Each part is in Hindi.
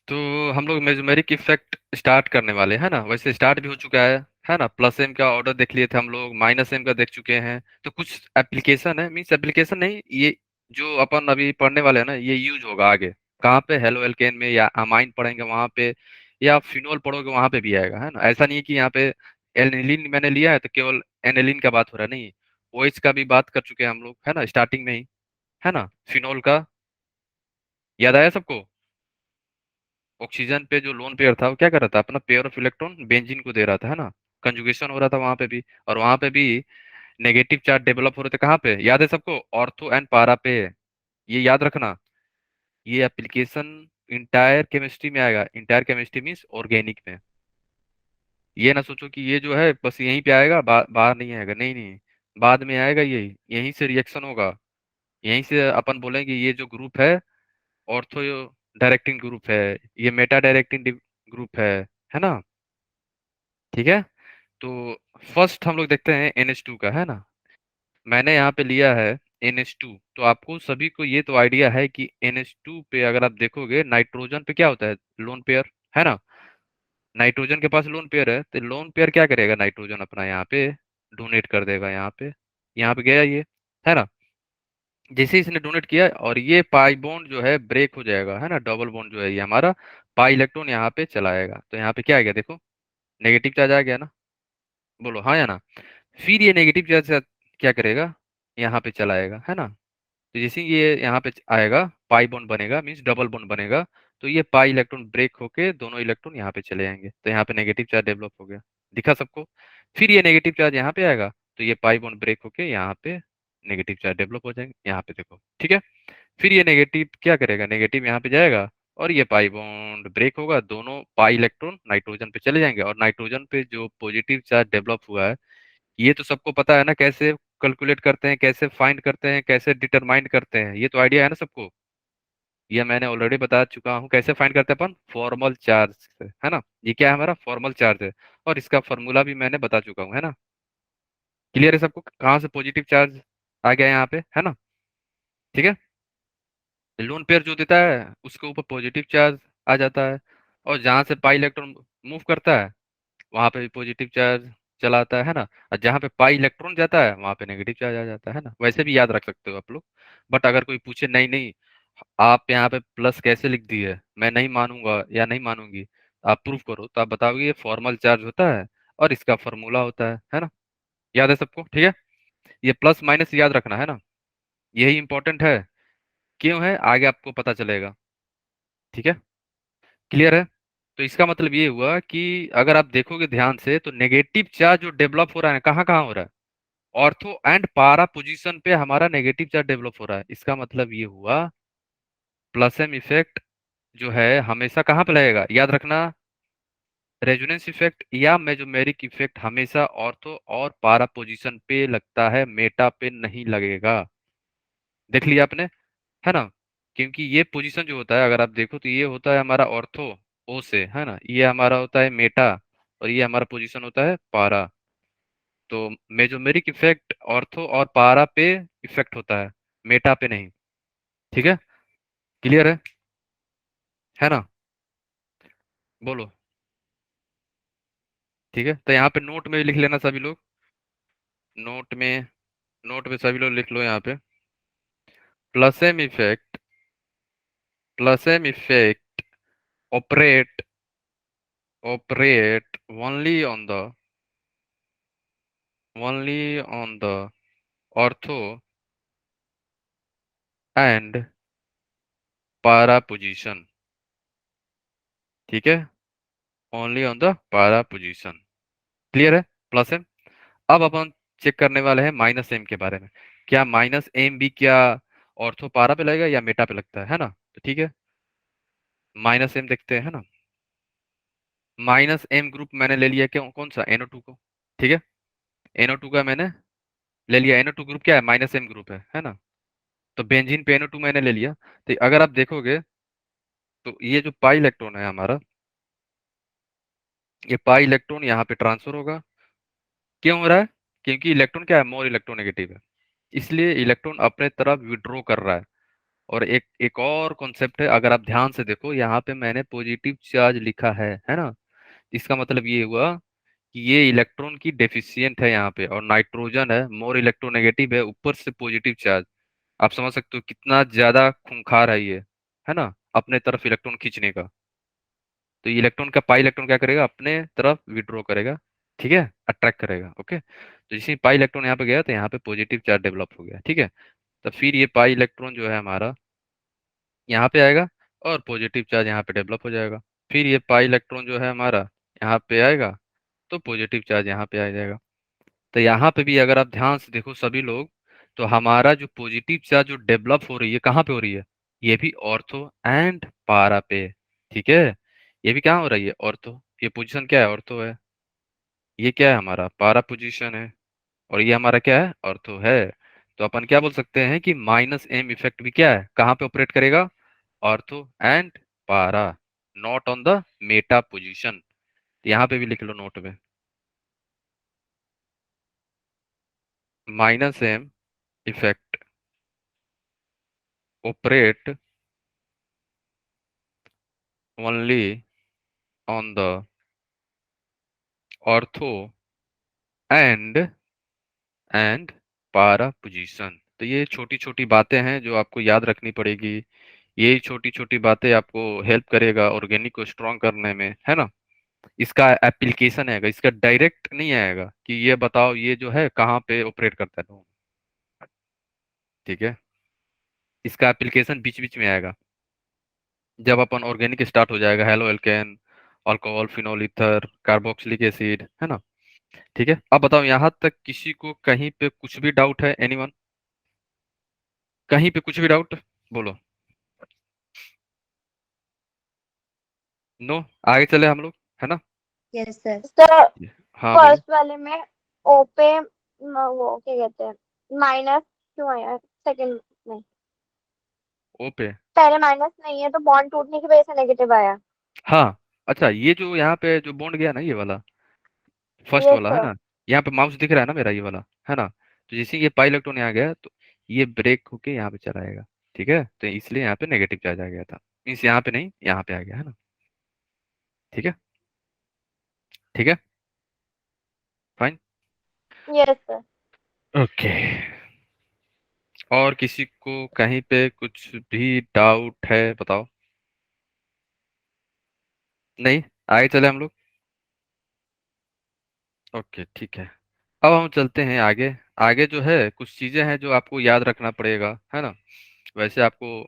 तो हम लोग मेजमेरिक इफेक्ट स्टार्ट करने वाले हैं ना। वैसे स्टार्ट भी हो चुका है ना। प्लस एम का ऑर्डर देख लिए थे हम लोग, माइनस एम का देख चुके हैं। तो कुछ एप्लीकेशन है, मीन्स एप्लीकेशन नहीं, ये जो अपन अभी पढ़ने वाले हैं ना, ये यूज होगा आगे कहाँ पे, हेलो एल्केन में, या अमाइन पढ़ेंगे वहां पे, या फिनोल पढ़ोगे वहां पे भी आएगा, है ना। ऐसा नहीं है कि यहाँ पे एनिलीन मैंने लिया है तो केवल एनिलीन का बात हो रहा है, नहीं। ओएच का भी बात कर चुके हैं हम लोग, है ना, स्टार्टिंग में ही, है ना। फिनोल का याद आया सबको। ऑक्सीजन पे जो लोन पेयर था वो क्या कर रहा था, अपना पेयर ऑफ इलेक्ट्रॉन बेंजीन को दे रहा था, है ना। कंजुगेशन हो रहा था वहां पे भी, और वहां पे भी नेगेटिव चार्ज डेवलप हो रहे थे। कहाँ पे याद है सबको, ऑर्थो एंड पारा पे। ये याद रखना। ये एप्लीकेशन इंटायर केमिस्ट्री में आएगा। इंटायर केमिस्ट्री मीन्स ऑर्गेनिक में। ये ना सोचो कि ये जो है बस यहीं पे आएगा, बाहर नहीं आएगा, नहीं नहीं। बाद में आएगा, यही यहीं से रिएक्शन होगा। यहीं से अपन बोलेंगे ये जो ग्रुप है, ऑर्थो डायरेक्टिंग ग्रुप है, ये मेटा डायरेक्टिंग ग्रुप है ना। ठीक है। तो फर्स्ट हम लोग देखते हैं NH2 का, है ना। मैंने यहाँ पे लिया है NH2। तो आपको सभी को ये तो आइडिया है कि NH2 पे अगर आप देखोगे, नाइट्रोजन पे क्या होता है, लोन पेयर, है ना। नाइट्रोजन के पास लोन पेयर है, तो लोन पेयर क्या करेगा, नाइट्रोजन अपना यहाँ पे डोनेट कर देगा, यहाँ पे गया ये, है ना। जैसे ही इसने डोनेट किया और ये पाई बॉन्ड जो है ब्रेक हो जाएगा, है ना। डबल बॉन्ड जो है ये हमारा पाई इलेक्ट्रॉन यहाँ पे चला आएगा, तो यहाँ पे क्या आ गया देखो, नेगेटिव चार्ज आ गया ना। बोलो हाँ या ना। फिर ये नेगेटिव चार्ज क्या करेगा, यहाँ पे चलाएगा, है ना। तो जैसे ही ये यहाँ पे आएगा, पाई बॉन्ड बनेगा, मीन्स डबल बॉन्ड बनेगा। तो ये पाई इलेक्ट्रॉन ब्रेक होके दोनों इलेक्ट्रॉन यहाँ पे चले जाएंगे, तो यहाँ पे नेगेटिव चार्ज डेवलप हो गया। दिखा सबको। फिर ये नेगेटिव चार्ज यहाँ पे आएगा, तो ये पाई बॉन्ड ब्रेक होके यहाँ पे नेगेटिव चार्ज डेवलप हो जाएंगे, यहाँ पे देखो, ठीक है। फिर ये नेगेटिव क्या करेगा, नेगेटिव यहाँ पे जाएगा, और ये पाई बॉन्ड ब्रेक होगा, दोनों पाई इलेक्ट्रॉन नाइट्रोजन पे चले जाएंगे, और नाइट्रोजन पे जो पॉजिटिव चार्ज डेवलप हुआ है, ये तो सबको पता है ना, कैसे कैलकुलेट करते हैं, कैसे फाइंड करते हैं, कैसे डिटरमाइन करते हैं, ये तो आइडिया है ना सबको। ये मैंने ऑलरेडी बता चुका हूँ कैसे फाइंड करते हैं अपन, फॉर्मल चार्ज से, है ना। ये क्या है, हमारा फॉर्मल चार्ज है, और इसका फॉर्मूला भी मैंने बता चुका हूँ, है ना। क्लियर है सबको, कहाँ से पॉजिटिव चार्ज आ गया यहाँ पे, है ना। ठीक है। लोन पेयर जो देता है उसके ऊपर पॉजिटिव चार्ज आ जाता है, और जहां से पाई इलेक्ट्रॉन मूव करता है वहां पे भी पॉजिटिव चार्ज चला आता है ना। और जहां पे पाई इलेक्ट्रॉन जाता है वहां पे नेगेटिव चार्ज आ जाता है ना। वैसे भी याद रख सकते हो आप लोग। बट अगर कोई पूछे नहीं नहीं, आप यहाँ पे प्लस कैसे लिख दी है, मैं नहीं मानूंगा या नहीं मानूंगी, आप प्रूफ करो, तो आप बताओगे ये फॉर्मल चार्ज होता है और इसका फॉर्मूला होता है ना। याद है सबको, ठीक है। ये प्लस माइनस याद रखना, है ना। यही इंपॉर्टेंट है। क्यों है, आगे आपको पता चलेगा। ठीक है। क्लियर है। तो इसका मतलब ये हुआ कि अगर आप देखोगे ध्यान से, तो नेगेटिव चार्ज जो डेवलप हो रहा है कहाँ कहाँ हो रहा है, ऑर्थो एंड पारा पोजीशन पे हमारा नेगेटिव चार्ज डेवलप हो रहा है। इसका मतलब ये हुआ प्लस एम इफेक्ट जो है हमेशा कहाँ पे लगेगा, याद रखना। रेजोनेंस इफेक्ट या मेजोमेरिक इफेक्ट हमेशा ऑर्थो और पारा पोजीशन पे लगता है, मेटा पे नहीं लगेगा। देख लिया आपने, है ना। क्योंकि ये पोजीशन जो होता है, अगर आप देखो तो ये होता है हमारा ऑर्थो ओ से, है ना। ये हमारा होता है मेटा, और ये हमारा पोजीशन होता है पारा। तो मेजोमेरिक इफेक्ट ऑर्थो और पारा पे इफेक्ट होता है, मेटा पे नहीं। ठीक है। क्लियर है ना। बोलो। ठीक है, तो यहाँ पे नोट में लिख लेना सभी लोग। नोट में, नोट में सभी लोग लिख लो यहाँ पे। Plus M effect, plus M effect operate, operate only on the ortho and para position. ठीक है। Only on the para position. Clear है। Plus M. अब अपन चेक करने वाले हैं माइनस एम के बारे में। क्या माइनस एम भी क्या ऑर्थो पारा पे लगेगा या मेटा पे लगता है ना। तो ठीक है, माइनस एम देखते हैं, है ना। माइनस एम ग्रुप मैंने ले लिया, क्यों, कौन सा, NO2 को। ठीक है। NO2 का मैंने ले लिया। NO2 ग्रुप क्या है, माइनस एम ग्रुप है ना। तो बेंजीन पे NO2 मैंने ले लिया। तो अगर आप देखोगे, तो ये जो पाई इलेक्ट्रॉन है हमारा, ये पाई इलेक्ट्रॉन यहाँ पे ट्रांसफर होगा। क्यों हो रहा है, क्योंकि इलेक्ट्रॉन क्या है, मोर इलेक्ट्रोनेगेटिव है, इसलिए इलेक्ट्रॉन अपने तरफ विड्रॉ कर रहा है। और एक एक और कॉन्सेप्ट है, अगर आप ध्यान से देखो यहाँ पे मैंने पॉजिटिव चार्ज लिखा है ना। इसका मतलब ये हुआ कि ये इलेक्ट्रॉन की डेफिशिएंट है यहाँ पे, और नाइट्रोजन है मोर इलेक्ट्रोनेगेटिव है, ऊपर से पॉजिटिव चार्ज। आप समझ सकते हो कितना ज्यादा खूंखार है ये, है ना, अपने तरफ इलेक्ट्रॉन खींचने का। तो इलेक्ट्रॉन का पाई इलेक्ट्रॉन क्या करेगा, अपने तरफ विड्रॉ करेगा, ठीक है, अट्रैक्ट करेगा। ओके, तो जैसे ही पाई इलेक्ट्रॉन यहाँ पे गया तो यहाँ पे पॉजिटिव चार्ज डेवलप हो गया, ठीक है। तो फिर ये पाई इलेक्ट्रॉन जो है हमारा यहाँ पे आएगा, और पॉजिटिव चार्ज यहाँ पे डेवलप हो जाएगा। फिर ये पाई इलेक्ट्रॉन जो है हमारा यहाँ पे आएगा, तो पॉजिटिव चार्ज यहाँ पे आ जाएगा। तो यहाँ पे भी अगर आप ध्यान से देखो सभी लोग, तो हमारा जो पॉजिटिव चार्ज जो डेवलप हो रही है कहाँ पे हो रही है, ये भी ऑर्थो एंड पारा पे, ठीक है। ये भी कहाँ हो रही है, ऑर्थो। ये पोजीशन क्या है, ऑर्थो है। ये क्या है, हमारा पारा पोजीशन है। और ये हमारा क्या है, ऑर्थो है। तो अपन क्या बोल सकते हैं कि माइनस एम इफेक्ट भी क्या है, कहाँ पे ऑपरेट करेगा, ortho and para, not on the meta position. यहाँ पे भी लिख लो नोट में, minus M effect operate only on the ortho and and para position। तो ये छोटी छोटी बातें हैं जो आपको याद रखनी पड़ेगी। ये छोटी छोटी बातें आपको हेल्प करेगा ऑर्गेनिक को स्ट्रॉन्ग करने में, है ना। इसका एप्लीकेशन आएगा, इसका डायरेक्ट नहीं आएगा कि ये बताओ ये जो है कहाँ पे ऑपरेट करता है, ठीक है। इसका एप्लीकेशन बीच बीच में आएगा, जब अपन ऑर्गेनिक स्टार्ट हो जाएगा, halo alkane, alcohol, phenol, ether, carboxylic acid, है ना। ठीक है, अब बताओ यहाँ तक किसी को कहीं पे कुछ भी डाउट है, एनीवन, कहीं पे कुछ भी डाउट, बोलो। नो, आगे चले हम लोग, है ना। Yes sir. सर हाँ बोलो। फर्स्ट वाले में ओ पे वो क्या कहते हैं, माइनस क्यों आया सेकंड में? ओ पे, पहले माइनस नहीं है तो बॉन्ड टूटने की वजह से नेगेटिव आया। हाँ। अच्छा, ये जो यहाँ पे जो बॉन्ड गया ना, ये वाला फर्स्ट यस वाला है सर। ना, यहाँ पे माउस दिख रहा है ना मेरा, ये वाला, है ना। तो जैसे ही ये पाई इलेक्ट्रॉन यहाँ गया तो ये ब्रेक होके यहाँ पे चला आएगा, ठीक है। तो इसलिए यहाँ पे नेगेटिव चार्ज आ गया था, मीन्स यहाँ पे नहीं, यहाँ पे आ गया, है ना। ठीक है, ठीक है, फाइन। Yes sir. ओके, और किसी को कहीं पे कुछ भी डाउट है, बताओ। नहीं, आगे चले हम लोग। ओके, ठीक है। अब हम चलते हैं आगे। आगे जो है कुछ चीजें हैं जो आपको याद रखना पड़ेगा, है ना। वैसे आपको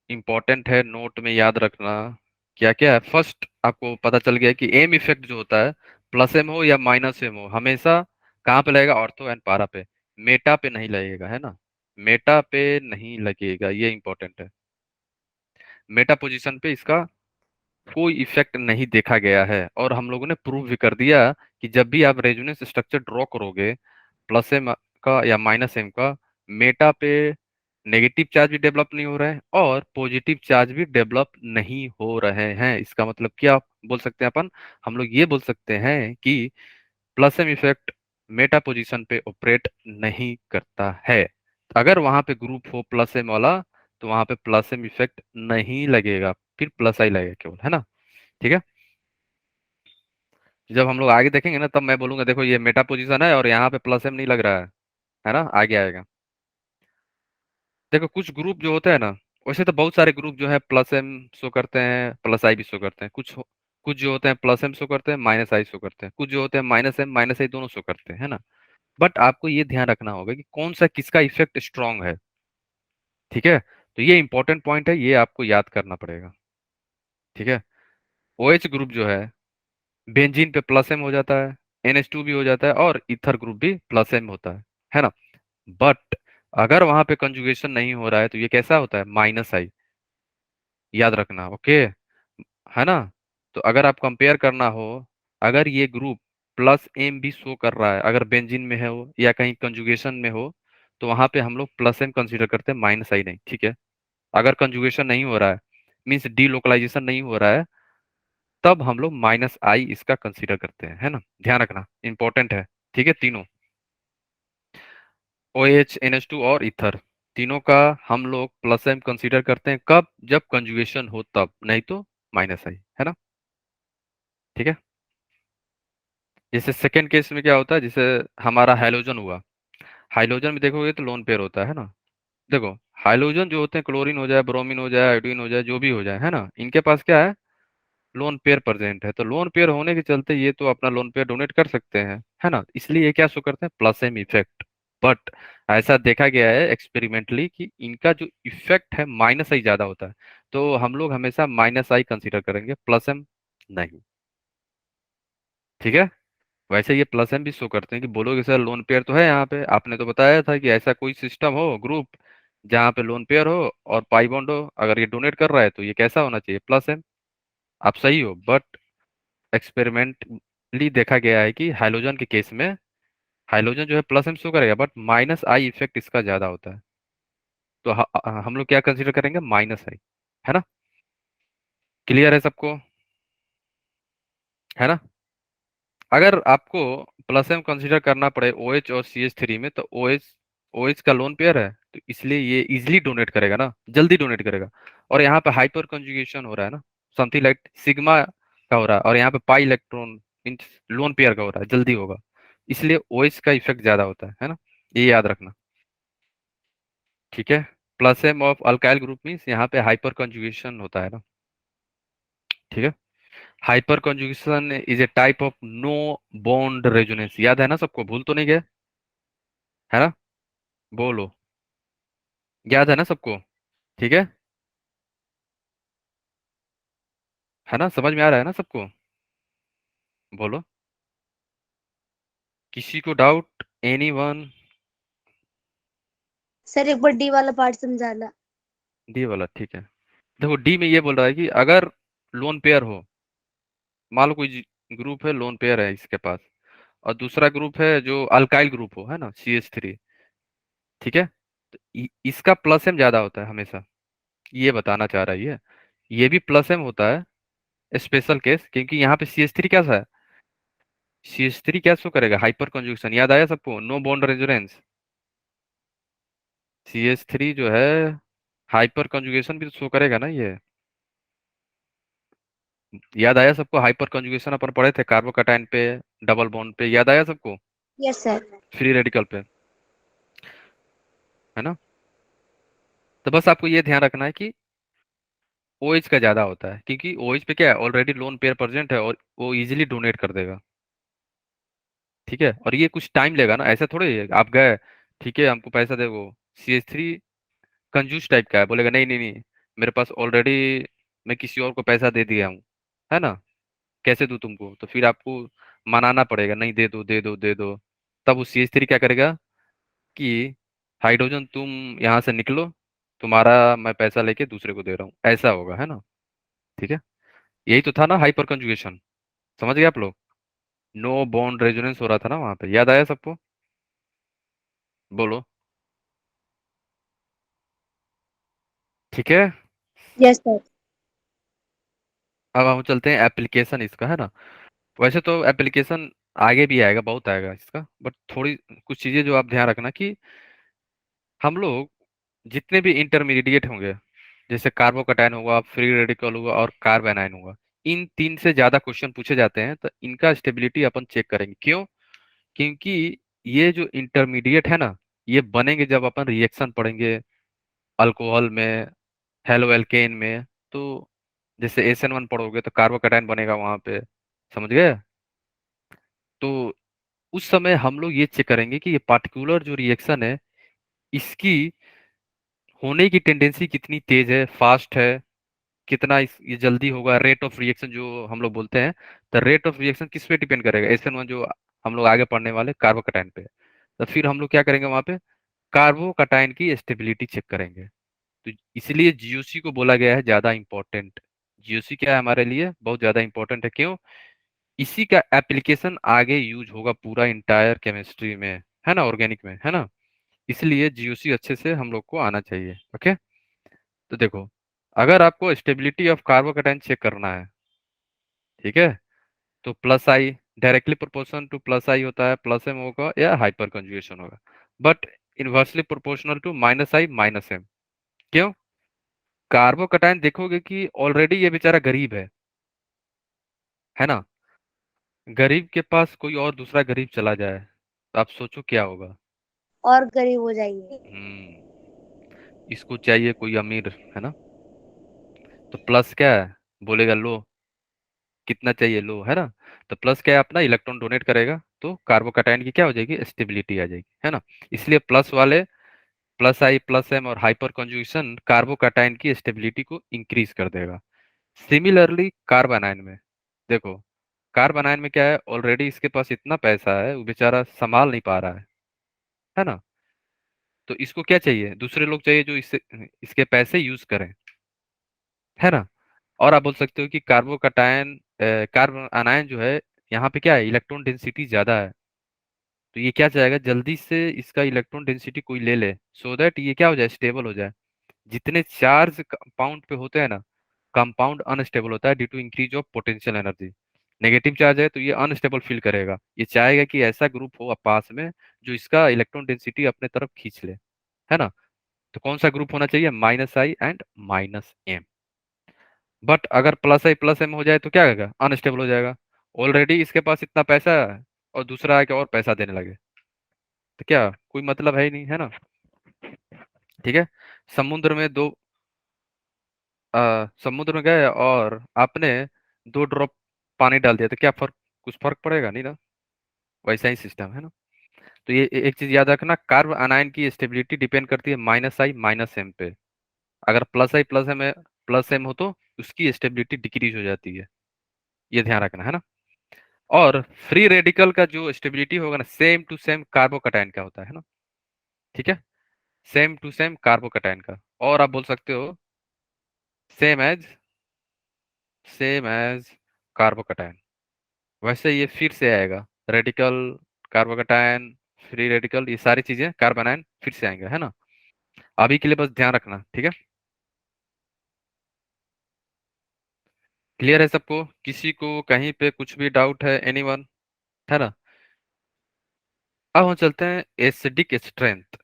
इम्पोर्टेंट है नोट में याद रखना। क्या क्या है, फर्स्ट आपको पता चल गया कि एम इफेक्ट जो होता है, प्लस एम हो या माइनस एम हो, हमेशा कहाँ पे लगेगा, ऑर्थो एंड पारा पे, मेटा पे नहीं लगेगा, है ना। मेटा पे नहीं लगेगा, ये इंपॉर्टेंट है। मेटा पोजीशन पे इसका कोई इफेक्ट नहीं देखा गया है, और हम लोगों ने प्रूव भी कर दिया कि जब भी आप रेजोनेंस स्ट्रक्चर ड्रॉ करोगे, प्लस एम का या माइनस एम का, मेटा पे नेगेटिव चार्ज भी डेवलप नहीं हो रहे हैं और पॉजिटिव चार्ज भी डेवलप नहीं हो रहे हैं। इसका मतलब क्या बोल सकते हैं अपन, हम लोग ये बोल सकते हैं कि plus M effect meta position पे ऑपरेट नहीं करता है। अगर वहां पे ग्रुप हो प्लस एम वाला, तो वहां पे प्लस एम इफेक्ट नहीं लगेगा, फिर प्लस आई लगेगा केवल, है ना। ठीक है, जब हम लोग आगे देखेंगे ना, तब मैं बोलूंगा देखो ये मेटा पोजीशन है और यहाँ पे प्लस एम नहीं लग रहा है ना, आगे आएगा। देखो कुछ ग्रुप जो होते हैं ना, वैसे तो बहुत सारे ग्रुप जो है प्लस एम शो करते हैं, प्लस आई भी शो करते हैं, कुछ जो होते हैं प्लस एम शो करते हैं, माइनस आई शो करते हैं, कुछ जो होते हैं माइनस एम माइनस आई दोनों शो करते हैं, है ना। बट आपको ये ध्यान रखना होगा कि कौन सा किसका इफेक्ट स्ट्रांग है, ठीक है। तो ये इंपॉर्टेंट पॉइंट है, ये आपको याद करना पड़ेगा, ठीक है। OH ग्रुप जो है, बेंजीन पे प्लस एम हो जाता है, NH2 भी हो जाता है, और ईथर ग्रुप भी प्लस एम होता है ना। बट अगर वहां पे कंजुगेशन नहीं हो रहा है तो ये कैसा होता है, माइनस आई, याद रखना, ओके, है ना। तो अगर आप कंपेयर करना हो, अगर ये ग्रुप प्लस एम भी शो कर रहा है, अगर बेंजीन में है हो या कहीं कंजुगेशन में हो, तो वहां पे हम लोग प्लस एम कंसीडर करते हैं, माइनस आई नहीं, ठीक है। अगर कंजुगेशन नहीं हो रहा है, मीन्स डीलोकलाइजेशन नहीं हो रहा है, तब हम लोग माइनस आई इसका कंसीडर करते हैं, है ना। ध्यान रखना, इंपॉर्टेंट है, ठीक है, तीनों, OH, NH2 और ईथर। तीनों का हम लोग प्लस एम कंसीडर करते हैं कब, जब कंजुगेशन हो तब, नहीं तो माइनस आई, है ना। ठीक है। जैसे सेकेंड केस में क्या होता है, जैसे हमारा हाइड्रोजन हुआ, हाइड्रोजन में देखोगे तो लोन पेयर होता है ना। देखो, हाइड्रोजन जो होते हैं, क्लोरीन हो जाए, ब्रोमीन हो जाए, आयोडीन हो जाए, जो भी हो जाए, है ना, इनके पास क्या है, लोन पेयर प्रेजेंट है। तो लोन पेयर होने के चलते ये तो अपना लोन पेयर डोनेट कर सकते हैं, है ना, इसलिए ये क्या शो करते हैं, प्लस एम इफेक्ट। बट ऐसा देखा गया है एक्सपेरिमेंटली कि इनका जो इफेक्ट है माइनस आई ज्यादा होता है। तो हम लोग हमेशा माइनस आई कंसीडर करेंगे, प्लस एम नहीं। ठीक है। वैसे ये प्लस एम भी शो करते हैं कि बोलोगे सर लोन पेयर तो है यहाँ पे, आपने तो बताया था कि ऐसा कोई सिस्टम हो, ग्रुप जहाँ पे लोन पेयर हो और पाई बॉन्ड हो, अगर ये डोनेट कर रहा है तो ये कैसा होना चाहिए, प्लस एम। आप सही हो, बट एक्सपेरिमेंटली देखा गया है कि हाइड्रोजन के केस में हाइड्रोजन जो है प्लस एम शो करेगा, बट माइनस आई इफेक्ट इसका ज्यादा होता है। तो हम लोग क्या कंसीडर करेंगे, माइनस आई, है ना। क्लियर है सबको, है ना। अगर आपको प्लस एम कंसीडर करना पड़े ओ एच और सी एच थ्री में, तो ओ एच का लोन पेयर है, तो इसलिए ये इजिली डोनेट करेगा ना, जल्दी डोनेट करेगा। और यहाँ पे हाइपर कंजुगेशन हो रहा है ना, समथिंग लाइक सिग्मा का हो रहा है, और यहाँ पे pi electron in lone pair का हो रहा है, जल्दी होगा, इसलिए ओ एच का इफेक्ट ज्यादा होता है ना, ये याद रखना। ठीक है। Plus M of alkyl group means यहाँ पे हाइपर कंजुगेशन होता है ना। ठीक है। Hyperconjugation is a type of no bond resonance, याद है ना सबको, भूल तो नहीं गए, है ना। बोलो, याद है ना सबको। ठीक है। है ना, समझ में आ रहा है ना सबको। बोलो, किसी को डाउट, एनी वन। सर एक बार डी वाला पार्ट समझाना। डी वाला, ठीक है। देखो, डी में ये बोल रहा है कि अगर लोन पेयर हो, मान लो कोई ग्रुप है, लोन पेयर है इसके पास, और दूसरा ग्रुप है जो अल्काइल ग्रुप हो, है ना, सी एच थ्री। ठीक है। तो इसका प्लस एम ज्यादा होता है हमेशा, ये बताना चाह रहा है ये भी प्लस एम होता है, स्पेशल केस, क्योंकि यहाँ पे सी एच थ्री क्या है, सी एच थ्री क्या शो करेगा, हाइपर कंजुगेशन, याद आया सबको, no bond resonance. C H three जो है हाइपर कंजुगेशन भी तो शो करेगा ना ये, याद आया सबको, हाइपर कंजुगेशन अपन पढ़े थे कार्बोकैटायन पे, डबल बॉन्ड पे, याद आया सबको, यस सर। फ्री रेडिकल पे, है ना। तो बस आपको ये ध्यान रखना है कि OH का ज्यादा होता है, क्योंकि OH पे क्या है, ऑलरेडी लोन पेयर प्रेजेंट है और वो इजीली डोनेट कर देगा। ठीक है। और ये कुछ टाइम लेगा ना, ऐसा थोड़ी है आप गए, ठीक है हमको पैसा दे, वो CH3 कंजूस टाइप का है, बोलेगा नहीं नहीं नहीं, मेरे पास ऑलरेडी, मैं किसी और को पैसा दे दिया हूँ, है ना, कैसे दूं तुमको, तो फिर आपको मनाना पड़ेगा, नहीं दे दो दे दो दे दो। तब वो CH3 क्या करेगा कि हाइड्रोजन तुम यहाँ से निकलो, तुम्हारा मैं पैसा लेके दूसरे को दे रहा हूँ, ऐसा होगा, है ना। ठीक है। यही तो था ना हाइपर कंजुगेशन, समझ गए आप लोग, नो बॉन्ड रेजोनेंस हो रहा था ना वहां पे, याद आया सबको। बोलो। ठीक है। Yes sir. अब हम चलते हैं एप्लीकेशन इसका, है ना। वैसे तो एप्लीकेशन आगे भी आएगा, बहुत आएगा इसका, बट थोड़ी कुछ चीजें जो आप ध्यान रखना कि हम लोग जितने भी इंटरमीडिएट होंगे, जैसे कार्बोकैटायन होगा, फ्री रेडिकल होगा और कार्बेनाइन होगा, इन तीन से ज्यादा क्वेश्चन पूछे जाते हैं, तो इनका स्टेबिलिटी अपन चेक करेंगे, क्यों, क्योंकि ये जो इंटरमीडिएट है ना, ये बनेंगे जब अपन रिएक्शन पढ़ेंगे अल्कोहल में, हेलो एल्केन में। तो जैसे SN1 पढ़ोगे तो कार्बोकैटायन बनेगा वहां पे, समझ गए। तो उस समय हम लोग ये चेक करेंगे कि ये पार्टिकुलर जो रिएक्शन है, इसकी होने की टेंडेंसी कितनी तेज है, फास्ट है, कितना ये जल्दी होगा, रेट ऑफ रिएक्शन जो हम लोग बोलते हैं। तो रेट ऑफ रिएक्शन किस पे डिपेंड करेगा, SN1 जो हम लोग आगे पढ़ने वाले कार्बोकैटायन पे। तो फिर हम लोग क्या करेंगे वहां पे, कार्बोकैटायन की स्टेबिलिटी चेक करेंगे। तो इसलिए GOC को बोला गया है ज्यादा इंपॉर्टेंट। GOC क्या है हमारे लिए, बहुत ज्यादा इंपॉर्टेंट है, क्यों, इसी का एप्लीकेशन आगे यूज होगा पूरा इंटायर केमिस्ट्री में, है ना, ऑर्गेनिक में, है ना। इसलिए GOC अच्छे से हम लोग को आना चाहिए। ओके। तो देखो, अगर आपको स्टेबिलिटी ऑफ कार्बोकैटायन चेक करना है, ठीक है, तो plus I directly proportion to plus I होता है, प्लस एम होगा या हाइपर कंजुगेशन होगा। But inversely proportional to -I - M। क्यों? कार्बोकटायन देखोगे कि ऑलरेडी ये बेचारा गरीब है ना? गरीब के पास कोई और दूसरा गरीब चला जाए तो आप सोचो क्या होगा? और गरीब हो जाएंगे। इसको चाहिए कोई अमीर, है ना? तो प्लस क्या है? बोलेगा लो, कितना चाहिए लो, है ना? तो प्लस क्या है, अपना इलेक्ट्रॉन डोनेट करेगा तो कार्बोकटायन की क्या हो जाएगी, स्टेबिलिटी आ जाएगी, है ना? इसलिए प्लस वाले +I+M और हाइपर कंजुगेशन कार्बोकटायन की स्टेबिलिटी को इंक्रीज कर देगा। सिमिलरली कार्बन आयन में देखो, कार्बन आयन में क्या है, ऑलरेडी इसके पास इतना पैसा है, वो बेचारा संभाल नहीं पा रहा है ना? तो इसको क्या चाहिए, दूसरे लोग चाहिए जो इससे इसके पैसे यूज करें, है ना? और आप बोल सकते हो कि कार्बन आनायन जो है, यहाँ पे क्या है, इलेक्ट्रॉन डेंसिटी ज्यादा है, तो ये क्या चाहेगा, जल्दी से इसका इलेक्ट्रॉन डेंसिटी कोई ले ले, सो दैट ये क्या हो जाए, स्टेबल हो जाए। जितने चार्ज कंपाउंड पे होते हैं ना, कंपाउंड अनस्टेबल होता है due to increase of potential energy. Negative charge है तो ये अनस्टेबल फील करेगा, ये चाहेगा कि ऐसा ग्रुप हो पास में जो इसका इलेक्ट्रॉन डेंसिटी अपने तरफ खींच ले, है ना? तो कौन सा ग्रुप होना चाहिए, -I एंड -M। बट अगर +I+M हो जाए तो क्या होगा, अनस्टेबल हो जाएगा। ऑलरेडी इसके पास इतना पैसा है और दूसरा आके और पैसा देने लगे, तो क्या कोई मतलब है ही नहीं, है ना? ठीक है। समुद्र में दो समुद्र में गए और आपने 2 ड्रॉप पानी डाल दिया तो क्या फर्क, कुछ फर्क पड़ेगा नहीं ना? वैसा ही सिस्टम है ना? तो ये एक चीज याद रखना, कार्ब अनायन की स्टेबिलिटी डिपेंड करती है -I - M पे। अगर +I+M हो तो उसकी स्टेबिलिटी डिक्रीज हो जाती है, ये ध्यान रखना, है ना? और फ्री रेडिकल का जो स्टेबिलिटी होगा ना, सेम टू सेम कार्बोकटायन का होता है ना? ठीक है, सेम टू सेम कार्बोकटायन का। और आप बोल सकते हो सेम एज कार्बोकटायन। वैसे ये फिर से आएगा, रेडिकल, कार्बोकटायन, फ्री रेडिकल, ये सारी चीजें कार्बन आयन फिर से आएंगे, है ना? अभी के लिए बस ध्यान रखना, ठीक है? क्लियर है सबको? किसी को कहीं पे कुछ भी डाउट है, एनीवन, है ना? अब हम चलते हैं एसिडिक स्ट्रेंथ।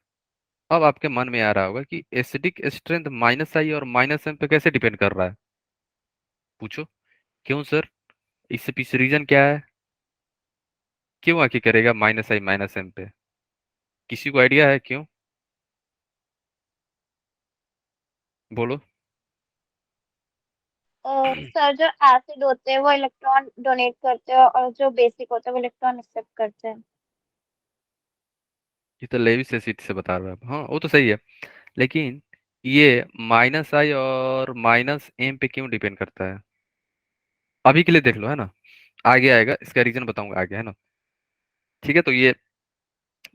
अब आपके मन में आ रहा होगा कि एसिडिक स्ट्रेंथ -I और -M पे कैसे डिपेंड कर रहा है? पूछो, क्यों सर, इससे पीछे रीजन क्या है, क्यों आके करेगा -I - -M पे? किसी को आइडिया है क्यों? बोलो। सर जो एसिड होते हैं वो इलेक्ट्रॉन डोनेट करते हैं और जो बेसिक होते हैं वो इलेक्ट्रॉन एक्सेप्ट करते हैं। ये तो लेविस एसिड से बता रहा है, हाँ वो तो सही है, लेकिन ये -I और -M पे क्यों डिपेंड करता है? अभी के लिए देख लो, है ना? आगे आएगा, इसका रीजन बताऊंगा आगे, है ना? ठीक है, तो ये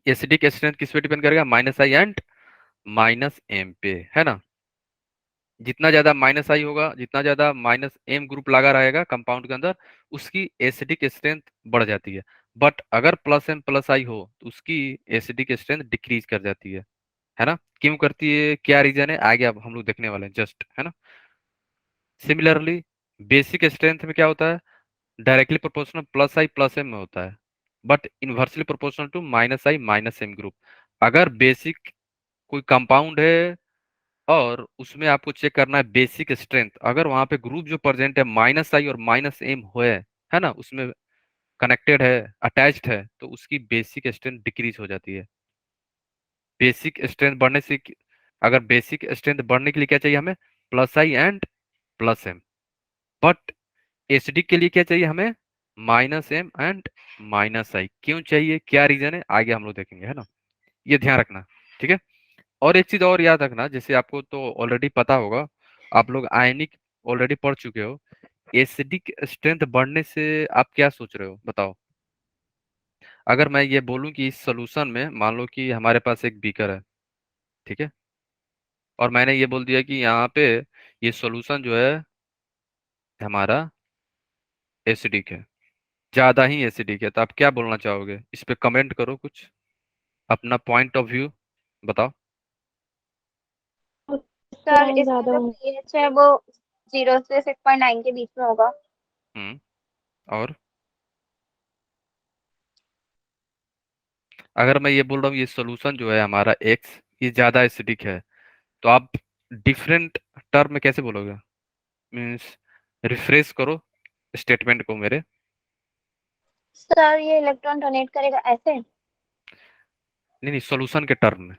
एसिडिक स्ट्रेंथ किस पे डिपेंड करेगा, -I एंड -M पे, है ना? जितना ज्यादा -I होगा, जितना ज्यादा -M ग्रुप लगा रहेगा कंपाउंड के अंदर, उसकी एसिडिक स्ट्रेंथ बढ़ जाती है। बट अगर +M+I हो तो उसकी एसिडिक स्ट्रेंथ डिक्रीज कर जाती है ना? क्यों करती है, क्या रीजन है, आगे अब हम लोग देखने वाले हैं जस्ट, है ना? सिमिलरली बेसिक स्ट्रेंथ में क्या होता है, डायरेक्टली प्रोपोर्शनल +I+M में होता है, but inversely proportional to -I - -M group. अगर बेसिक कोई कंपाउंड है और उसमें आपको चेक करना है बेसिक स्ट्रेंथ, अगर वहां पे ग्रुप जो प्रेजेंट है -I और -M है ना, उसमें कनेक्टेड है, अटैच्ड है, तो उसकी बेसिक स्ट्रेंथ डिक्रीज हो जाती है। बेसिक स्ट्रेंथ बढ़ने से अगर बेसिक स्ट्रेंथ बढ़ने के लिए क्या चाहिए हमें, +I and +M। But acidic के लिए क्या चाहिए हमें, -M एंड -I। क्यों चाहिए, क्या रीजन है, आगे हम लोग देखेंगे, है ना? ये ध्यान रखना, ठीक है? और एक चीज और याद रखना, जैसे आपको तो ऑलरेडी पता होगा, आप लोग आयनिक ऑलरेडी पढ़ चुके हो, एसिडिक स्ट्रेंथ बढ़ने से आप क्या सोच रहे हो, बताओ? अगर मैं ये बोलूं कि इस सोल्यूशन में मान लो कि हमारे पास एक बीकर है, ठीक है, और मैंने ये बोल दिया कि यहाँ पे ये सॉल्यूशन जो है हमारा एसिडिक है, ज्यादा ही एसिडिक है, तो आप क्या बोलना चाहोगे, इस पे कमेंट करो कुछ, अपना पॉइंट ऑफ व्यू बताओ। सर स्ट्रेंथ इसका ज्यादा जो होना। पीएच है वो 0 से 6.9 के बीच में होगा। हम्म। और अगर मैं ये बोल रहा हूँ ये सोल्यूशन जो है हमारा एक्स ये ज्यादा एसिडिक है, तो आप डिफरेंट टर्म में कैसे बोलोगे? मीन्स रिफ्रेश करो स्टेटमेंट को मेरे। सर ये इलेक्ट्रॉन डोनेट करेगा ऐसे? नहीं नहीं, सोल्यूशन के टर्म में।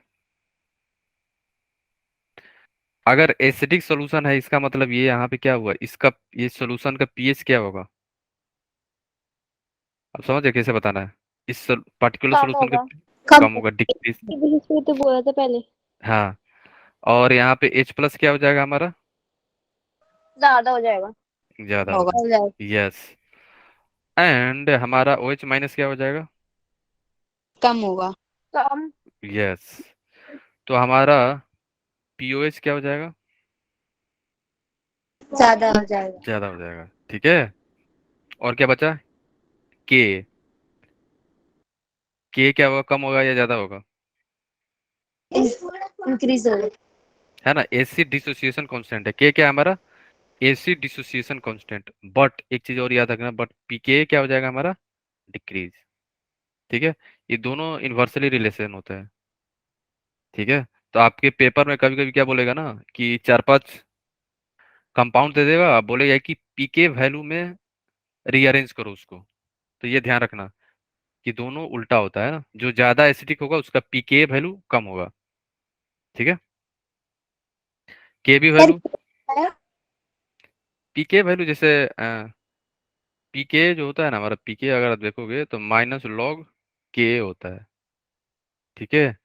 अगर एसिडिक सोल्यूशन है इसका मतलब ये यहाँ पे क्या हुआ, इसका ये सोल्यूशन का पीएच क्या होगा? आप समझे कैसे बताना है? इस पर्टिकुलर कम सोल्यूशन का होगा। कम कम होगा, डिक्रीज। बेसिस पे तो बोला था पहले। हाँ, और यहाँ पे H प्लस क्या हो जाएगा हमारा? ज्यादा हो जाएगा। ज्यादा हो होगा हो जाएगा। जाएगा, यस। एंड हमारा OH माइनस क्या हो जाएगा? कम होगा। कम। यस। तो हमारा POH क्या हो जाएगा? ज्यादा हो जाएगा। ज्यादा हो जाएगा, ठीक है। और क्या बचा? K। K क्या होगा, कम होगा या ज्यादा होगा? इंक्रीज होगा। है ना, एसिड डिसोसिएशन कांस्टेंट है K, क्या है हमारा? Acid dissociation constant. बट एक चीज और याद रखना, बट पीके क्या हो जाएगा हमारा? डिक्रीज। ठीक है, ये दोनों इन्वर्सली रिलेशन होते हैं। ठीक है, तो आपके पेपर में कभी कभी क्या बोलेगा ना कि चार पांच कंपाउंड दे देगा, बोलेगा कि पीके वैल्यू में रीअरेंज करो उसको। तो ये ध्यान रखना कि दोनों उल्टा होता है ना, जो ज्यादा एसिडिक होगा उसका पीके वैल्यू कम होगा। ठीक है, के बी सर वैल्यू, पीके वैल्यू जैसे पीके जो होता है ना हमारा, पीके अगर आप देखोगे तो माइनस लॉग के होता है। ठीक है,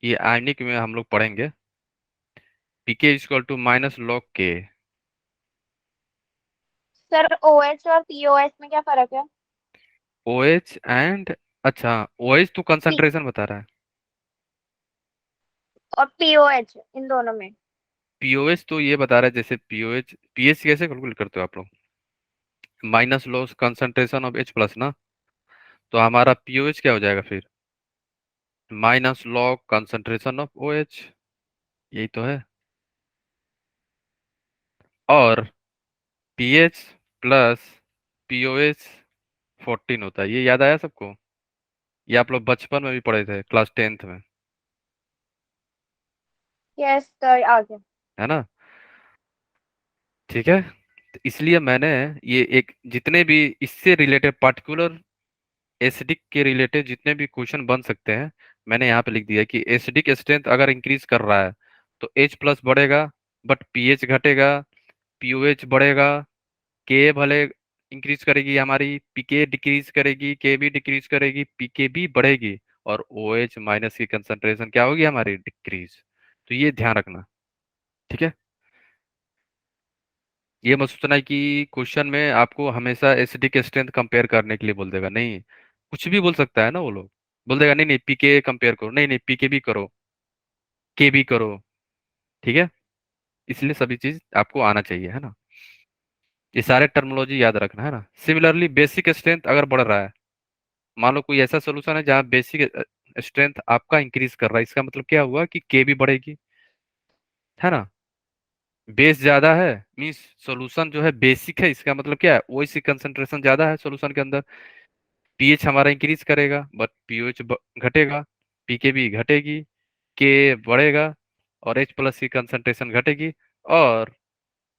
ये आयनिक में हम लोग पढ़ेंगे, पीके इक्वल टू माइनस लॉग के। सर OH और POH में क्या फर्क है? ओ एच एंड, अच्छा ओ एच तो P कंसंट्रेशन बता रहा है, और POH इन दोनों में। पीओएच तो ये बता रहा है, जैसे पीओएच पीएच कैसे कैलकुलेट करते हो आप लोग? Minus loss concentration of H plus ना, तो हमारा पीओएच क्या हो जाएगा फिर? Minus log concentration of OH, यही तो है। और पीएच प्लस पीओएच 14 होता है, ये याद आया सबको? ये आप लोग बचपन में भी पढ़े थे, क्लास 10th में, यस सर आगे। है ना? ठीक है, तो इसलिए मैंने ये एक जितने भी इससे रिलेटेड पर्टिकुलर एसिडिक के रिलेटेड जितने भी क्वेश्चन बन सकते हैं, मैंने यहाँ पे लिख दिया कि एसिडिक स्ट्रेंथ अगर इंक्रीज कर रहा है तो H प्लस बढ़ेगा, बट पीएच घटेगा, पीओएच बढ़ेगा, के भले इंक्रीज करेगी हमारी, पीके डिक्रीज करेगी, के भी डिक्रीज करेगी, पीके भी बढ़ेगी, और OH माइनस की कंसंट्रेशन क्या होगी हमारी? डिक्रीज। तो ये ध्यान रखना, ठीक है। ये मत सोचना कि क्वेश्चन में आपको हमेशा एसिडिक स्ट्रेंथ कंपेयर करने के लिए बोल देगा, नहीं, कुछ भी बोल सकता है ना वो लोग। बोल देगा नहीं नहीं पीके कंपेयर करो, नहीं नहीं पीके भी करो, के भी करो। ठीक है, इसलिए सभी चीज आपको आना चाहिए, है ना। ये सारे टर्मिनोलॉजी याद रखना, है ना। सिमिलरली बेसिक स्ट्रेंथ अगर बढ़ रहा है, मान लो कोई ऐसा सोल्यूशन है जहाँ बेसिक स्ट्रेंथ आपका इंक्रीज कर रहा है, इसका मतलब क्या हुआ कि के भी बढ़ेगी, है ना। बेस ज्यादा है, मीन्स सॉल्यूशन जो है बेसिक है, इसका मतलब क्या है, वही सी कंसंट्रेशन ज्यादा है सॉल्यूशन के अंदर, पीएच हमारा इंक्रीज करेगा बट पीओएच घटेगा, पीके भी घटेगी, के बढ़ेगा, और H प्लस की कंसंट्रेशन घटेगी, और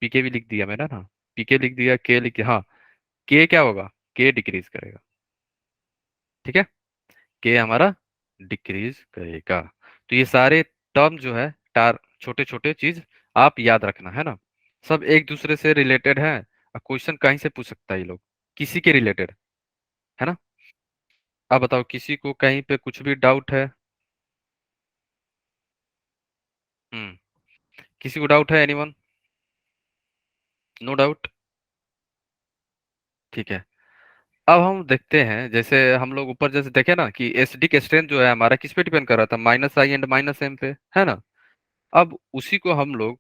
पीके भी लिख दिया मैंने ना, पीके लिख दिया, के लिख दिया, हाँ, के क्या होगा? के डिक्रीज करेगा। ठीक है, के हमारा डिक्रीज करेगा। तो ये सारे टर्म जो है, टार छोटे छोटे चीज आप याद रखना, है ना। सब एक दूसरे से रिलेटेड है, क्वेश्चन कहीं से पूछ सकता है ये लोग, किसी के रिलेटेड, है ना। अब बताओ किसी को कहीं पे कुछ भी डाउट है? हम्म, किसी को डाउट है? एनीवन? No doubt? ठीक है, अब हम देखते हैं, जैसे हम लोग ऊपर जैसे देखे ना कि एसिडिक स्ट्रेंथ जो है हमारा किस पे डिपेंड कर रहा था, minus I and minus M पे, है ना। अब उसी को हम लोग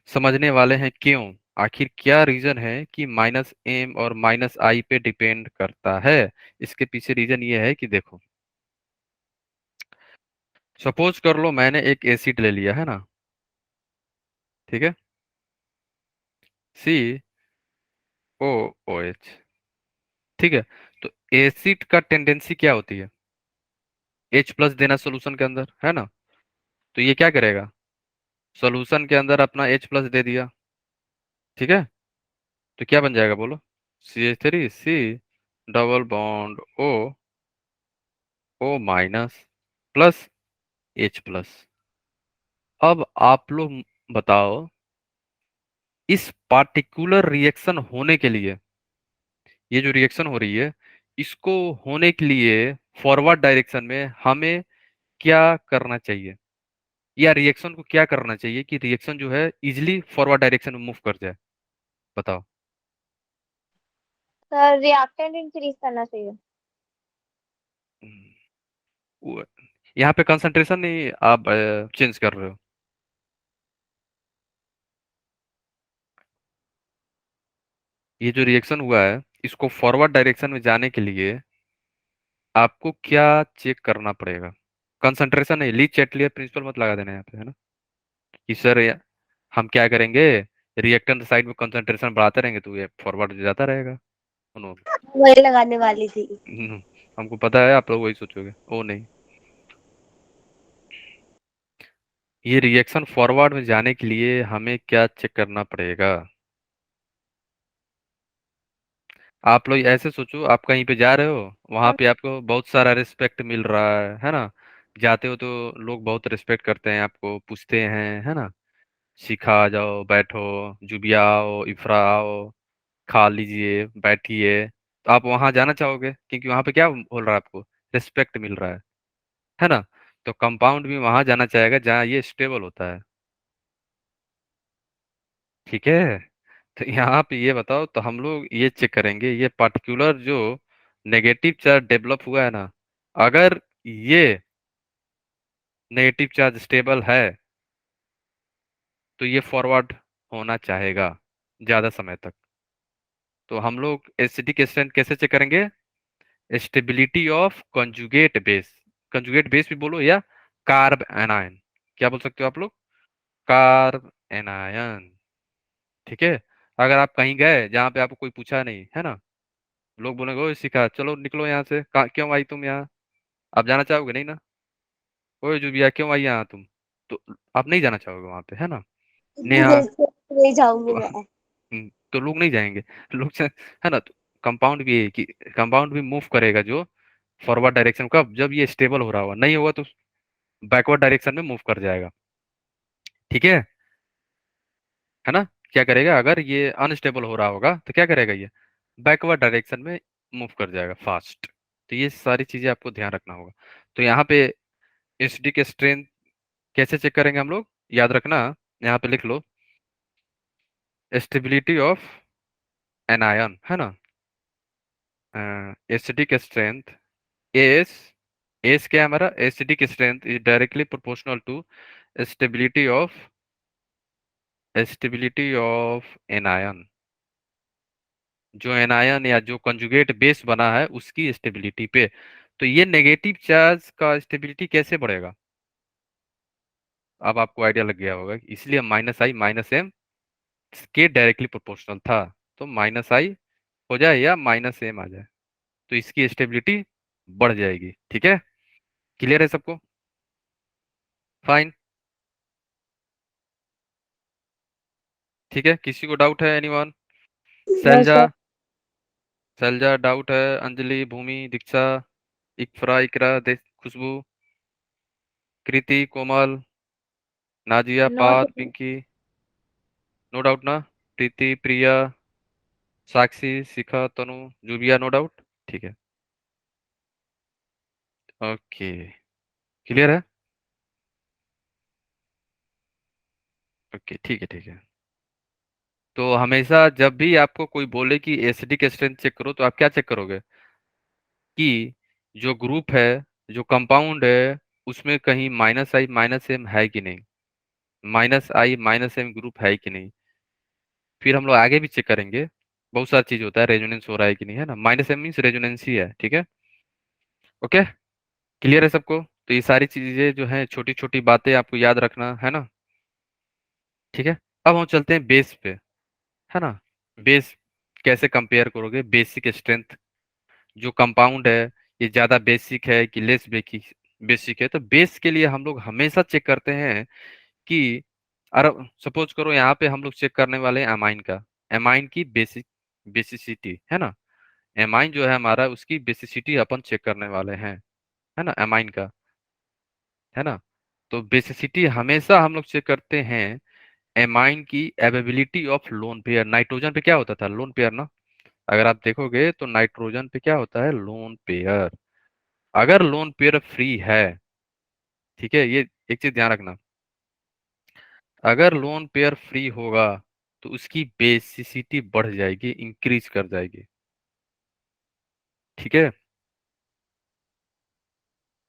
समझने वाले हैं, क्यों, आखिर क्या रीजन है कि माइनस एम और माइनस आई पे डिपेंड करता है। इसके पीछे रीजन ये है कि देखो, सपोज कर लो मैंने एक एसिड ले लिया, है ना, ठीक है, सी ओ ओ एच, ठीक है। तो एसिड का टेंडेंसी क्या होती है? H प्लस देना सोल्यूशन के अंदर, है ना? तो ये क्या करेगा? सोल्यूशन के अंदर अपना H प्लस दे दिया। ठीक है, तो क्या बन जाएगा बोलो? CH3 C double bond O minus plus H plus. अब आप लोग बताओ, इस पार्टिकुलर रिएक्शन होने के लिए, ये जो रिएक्शन हो रही है, इसको होने के लिए फॉरवर्ड डायरेक्शन में हमें क्या करना चाहिए, या रिएक्शन को क्या करना चाहिए कि रिएक्शन जो है इजिली फॉरवर्ड डायरेक्शन में मूव कर जाए? बताओ। सर रिएक्टेंट इंक्रीज करना चाहिए। हम्म, वो- यहाँ पे कंसंट्रेशन नहीं आप चेंज कर रहे हो। ये जो रिएक्शन हुआ है, इसको फॉरवर्ड डायरेक्शन में जाने के लिए आपको क्या चेक करना पड़ेगा? कंसंट्रेशन नहीं, ली चैटलियर प्रिंसिपल मत लगा देना यहाँ पे, है ना? कि सर हम क्या करेंगे, रिएक्टेंट साइड में कंसंट्रेशन बढ़ाते रहेंगे तो ये फॉरवर्ड जाता रहेगा। नो। वही लगाने वाली थी। हमको पता है आप लोग वही सोचोगे, ओ नहीं। ये रिएक्शन फॉरवर्ड में जाने के लिए हमें क्या चेक करना पड़ेगा? आप लोग ऐसे सोचो, आप कहीं पे जा रहे हो, वहां पे आपको बहुत सारा रिस्पेक्ट मिल रहा है ना? जाते हो तो लोग बहुत रिस्पेक्ट करते हैं, आपको पूछते हैं, है ना? शिखा आ जाओ, बैठो, जुबिया आओ, इफ्रा आओ, खा लीजिए, बैठिए। तो आप वहां जाना चाहोगे क्योंकि वहां पे क्या बोल रहा है आपको? रिस्पेक्ट मिल रहा है ना? तो कंपाउंड भी वहां जाना चाहेगा जहाँ ये स्टेबल होता है। ठीक है, तो यहाँ पे ये बताओ, तो हम लोग ये चेक करेंगे, ये पार्टिकुलर जो नेगेटिव चार्ज डेवलप हुआ है ना, अगर ये नेगेटिव चार्ज स्टेबल है तो ये फॉरवर्ड होना चाहेगा ज्यादा समय तक। तो हम लोग एसिडिक स्ट्रेंथ कैसे चेक करेंगे? Stability of conjugate base. Conjugate base भी बोलो या कार्ब एनायन, क्या बोल सकते हो आप लोग? Carb anion. ठीक है, अगर आप कहीं गए जहाँ पे आपको कोई पूछा नहीं, है ना, लोग बोलेंगे ओए शिखा चलो निकलो यहाँ से, क्यों आई तुम यहाँ? आप जाना चाहोगे नहीं ना? ओए जुबिया क्यों आई यहाँ तुम? तो आप नहीं जाना चाहोगे वहां पे, है ना? नेहा। नहीं जाऊंगी तो, मैं। तो लोग नहीं जाएंगे। लोग है ना? तो कंपाउंड भी है कि कंपाउंड भी मूव करेगा जो फॉरवर्ड डायरेक्शन, कब? जब ये स्टेबल हो रहा होगा, नहीं होगा तो बैकवर्ड डायरेक्शन में मूव कर जाएगा। ठीक है ना? क्या करेगा अगर ये अनस्टेबल हो रहा होगा तो क्या करेगा ये? बैकवर्ड डायरेक्शन में मूव कर जाएगा फास्ट। तो ये सारी चीजें आपको ध्यान रखना होगा। तो यहाँ पे एसिडिक स्ट्रेंथ कैसे चेक करेंगे हम लोग, याद रखना, यहाँ पे लिख लो, स्टेबिलिटी ऑफ एनायन, है ना? एसिडिक स्ट्रेंथ एस, एस क्या है हमारा? Acidic strength is directly proportional to stability of anion. जो एनायन या जो कंजुगेट बेस बना है उसकी स्टेबिलिटी पे। तो ये नेगेटिव चार्ज का स्टेबिलिटी कैसे बढ़ेगा? अब आपको आइडिया लग गया होगा, इसलिए -I - M के डायरेक्टली प्रोपोर्शनल था। तो -I हो जाए या -M आ जाए तो इसकी स्टेबिलिटी बढ़ जाएगी। ठीक है, क्लियर है सबको? फाइन। ठीक है, किसी को डाउट है? Anyone? No Shailaja? Sir. Shailaja doubt है? अंजलि, भूमि, दीक्षा, इकफरा, Iqra, Khushboo, Kriti, Komal, Nazia, no Pal, sir. Pinki? No doubt ना? Preeti, Priya, Sakshi, Shikha, Tanu, Zubia, no doubt? ठीक है, ओके, क्लियर है? ओके, ठीक है, ठीक है। तो हमेशा जब भी आपको कोई बोले कि एसिडिक स्ट्रेंथ चेक करो, तो आप क्या चेक करोगे कि जो ग्रुप है, जो कंपाउंड है, उसमें कहीं -I - M है कि नहीं, -I - M ग्रुप है कि नहीं। फिर हम लोग आगे भी चेक करेंगे, बहुत सारी चीज होता है, रेजोनेंस हो रहा है कि नहीं, है ना? -M मीन्स रेजोनेंस ही है। ठीक है, ओके, क्लियर है सबको? तो ये सारी चीजें जो है, छोटी छोटी बातें आपको याद रखना है ना? ठीक है, अब हम चलते हैं बेस पे, है ना? बेस कैसे कंपेयर करोगे बेसिक स्ट्रेंथ जो कंपाउंड है ये ज्यादा बेसिक है कि लेस बेसिक बेसिक है। तो बेस के लिए हम लोग हमेशा चेक करते हैं कि, अरे सपोज करो यहाँ पे हम लोग चेक करने वाले हैं एमाइन का, एमाइन की बेसिसिटी है ना, एमाइन जो है हमारा उसकी बेसिसिटी अपन चेक करने वाले हैं, है ना, एमाइन का, है ना। तो बेसिसिटी हमेशा हम लोग चेक करते हैं एमाइन की availability of lone pair. Nitrogen पे क्या होता था, लोन पेयर ना। अगर आप देखोगे तो नाइट्रोजन पे क्या होता है, लोन पेयर। अगर लोन पेयर फ्री है, ठीक है, ये एक चीज ध्यान रखना, अगर लोन पेयर फ्री होगा तो उसकी बेसिसिटी बढ़ जाएगी, इंक्रीज कर जाएगी, ठीक है।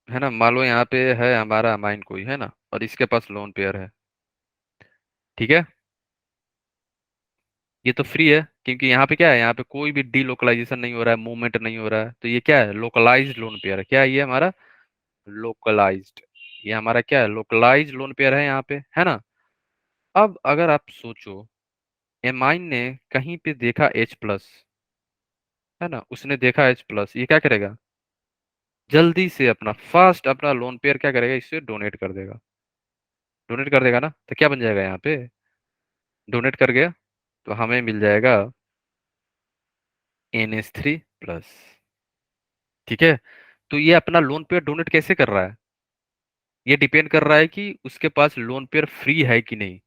है ना, मान लो यहाँ पे है हमारा अमाइन कोई, है ना, और इसके पास लोन पेयर है, ठीक है। ये तो फ्री है क्योंकि यहाँ पे क्या है, यहाँ पे कोई भी डीलोकलाइजेशन नहीं हो रहा है, मूवमेंट नहीं हो रहा है, तो ये क्या है, लोकलाइज्ड लोन पेयर है। क्या है ये हमारा, लोकलाइज्ड। ये हमारा क्या है, लोकलाइज्ड लोन पेयर है यहाँ पे, है ना। अब अगर आप सोचो, एमाइन ने कहीं पे देखा H+, है ना, उसने देखा H+, ये क्या करेगा, जल्दी से अपना फास्ट अपना लोन पेयर क्या करेगा, इसे डोनेट कर देगा, डोनेट कर देगा ना। तो क्या बन जाएगा यहाँ पे, डोनेट कर गया तो हमें मिल जाएगा NH3+, ठीक है। तो ये अपना लोन पेयर डोनेट कैसे कर रहा है, ये डिपेंड कर रहा है कि उसके पास लोन पेयर फ्री है कि नहीं।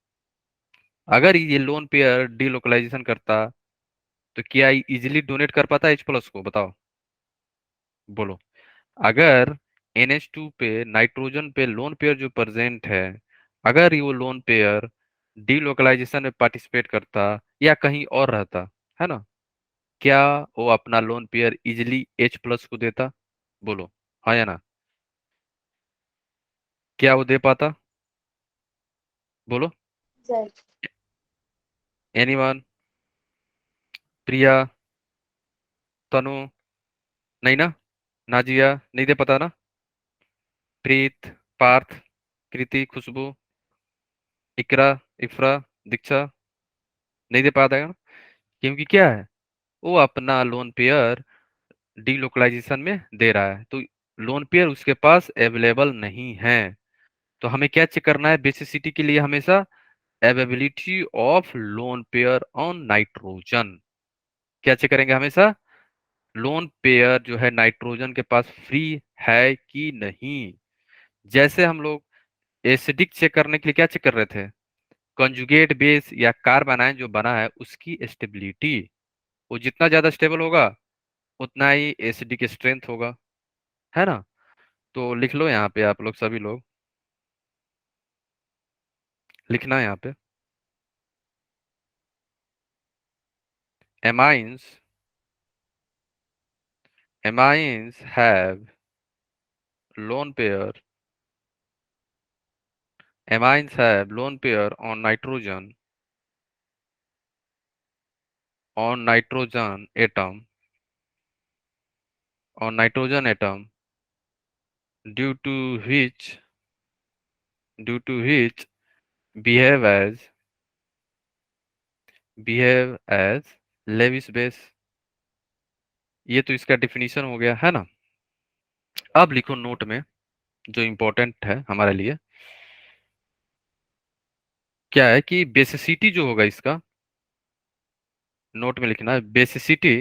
अगर ये लोन पेयर डीलोकलाइजेशन करता तो क्या इजीली डोनेट कर पाता H+ को, बताओ, बोलो। अगर NH2 पे, नाइट्रोजन पे लोन पेयर जो प्रेजेंट है, अगर ये वो लोन पेयर डीलोकलाइजेशन में पार्टिसिपेट करता या कहीं और रहता, है ना, क्या वो अपना लोन पेयर इजिली H+ को देता, बोलो, हाँ या ना, क्या वो दे पाता, बोलो। सर। एनीवन, प्रिया, तनु, नहीं ना, नाजिया, नहीं दे पाता ना, प्रीत, पार्थ, कृति, खुशबू, इकरा, इफ्रा, दीक्षा, नहीं दे पाता है ना। क्योंकि क्या है, वो अपना लोन पेयर डीलोकलाइजेशन में दे रहा है, तो लोन पेयर उसके पास अवेलेबल नहीं है। तो हमें क्या चेक करना है बेसिसिटी के लिए, हमेशा availability of lone pair on nitrogen. क्या चेक करेंगे हमेशा, लोन पेयर जो है नाइट्रोजन के पास फ्री है कि नहीं। जैसे हम लोग एसिडिक चेक करने के लिए क्या चेक कर रहे थे, कंजुगेट बेस या कार्बन आयन जो बना है उसकी स्टेबिलिटी, वो जितना ज्यादा स्टेबल होगा उतना ही एसिडिक स्ट्रेंथ होगा, है ना। तो लिख लो यहाँ पे आप लोग सभी लोग, लिखना है यहाँ पे, amines, amines have lone pair, amines have lone pair on nitrogen atom, on nitrogen atom, due to which due to which behave as behave as Lewis base। ये तो इसका डिफिनीशन हो गया, है ना। अब लिखो नोट में जो इम्पोर्टेंट है हमारे लिए, क्या है कि बेसिसिटी जो होगा इसका, नोट में लिखना है basicity,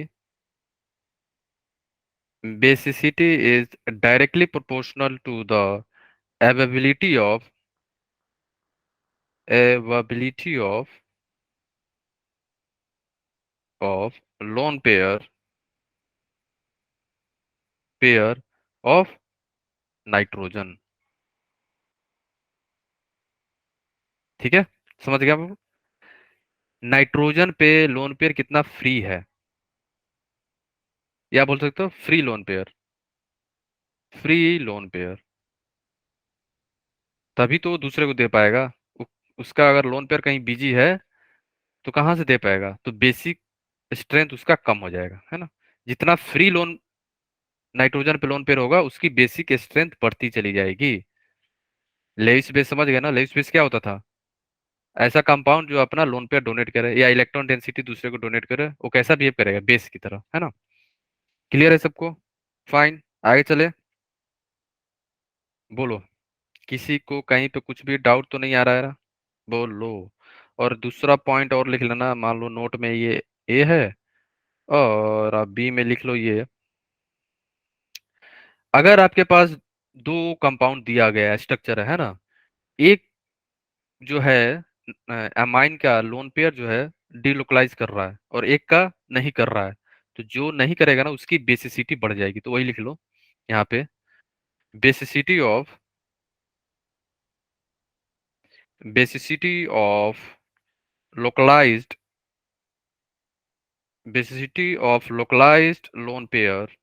basicity is directly proportional to the availability of availability of lone pair of nitrogen, ठीक है, समझ गया आप। नाइट्रोजन पे लोन पेयर कितना फ्री है, या बोल सकते हो free lone pair, free lone pair, तभी तो वो दूसरे को दे पाएगा। उ, उसका अगर लोन पेयर कहीं बिजी है तो कहाँ से दे पाएगा, तो बेसिक स्ट्रेंथ उसका कम हो जाएगा, है ना। जितना फ्री लोन नाइट्रोजन पे लोन पेयर होगा उसकी बेसिक स्ट्रेंथ बढ़ती चली जाएगी। लेविस बेस समझ गया ना, लेविस बेस क्या होता था, ऐसा कंपाउंड जो अपना लोन पेयर डोनेट करे या इलेक्ट्रॉन डेंसिटी दूसरे को डोनेट करे, वो कैसा बिहेव करेगा, बेस की तरह, है ना। क्लियर है सबको? फाइन, आगे चले। बोलो, किसी को कहीं पे कुछ भी डाउट तो नहीं आ रहा है? बोलो। और दूसरा पॉइंट और लिख लेना, मान लो नोट में ये ए है और आप बी में लिख लो ये। अगर आपके पास दो कंपाउंड दिया गया है, स्ट्रक्चर है ना, एक जो है अमाइन का लोन पेयर जो है डिलोकलाइज कर रहा है और एक का नहीं कर रहा है, तो जो नहीं करेगा ना उसकी बेसिसिटी बढ़ जाएगी, तो वही लिख लो यहाँ पे। Basicity of basicity of localised basicity of localised lone pair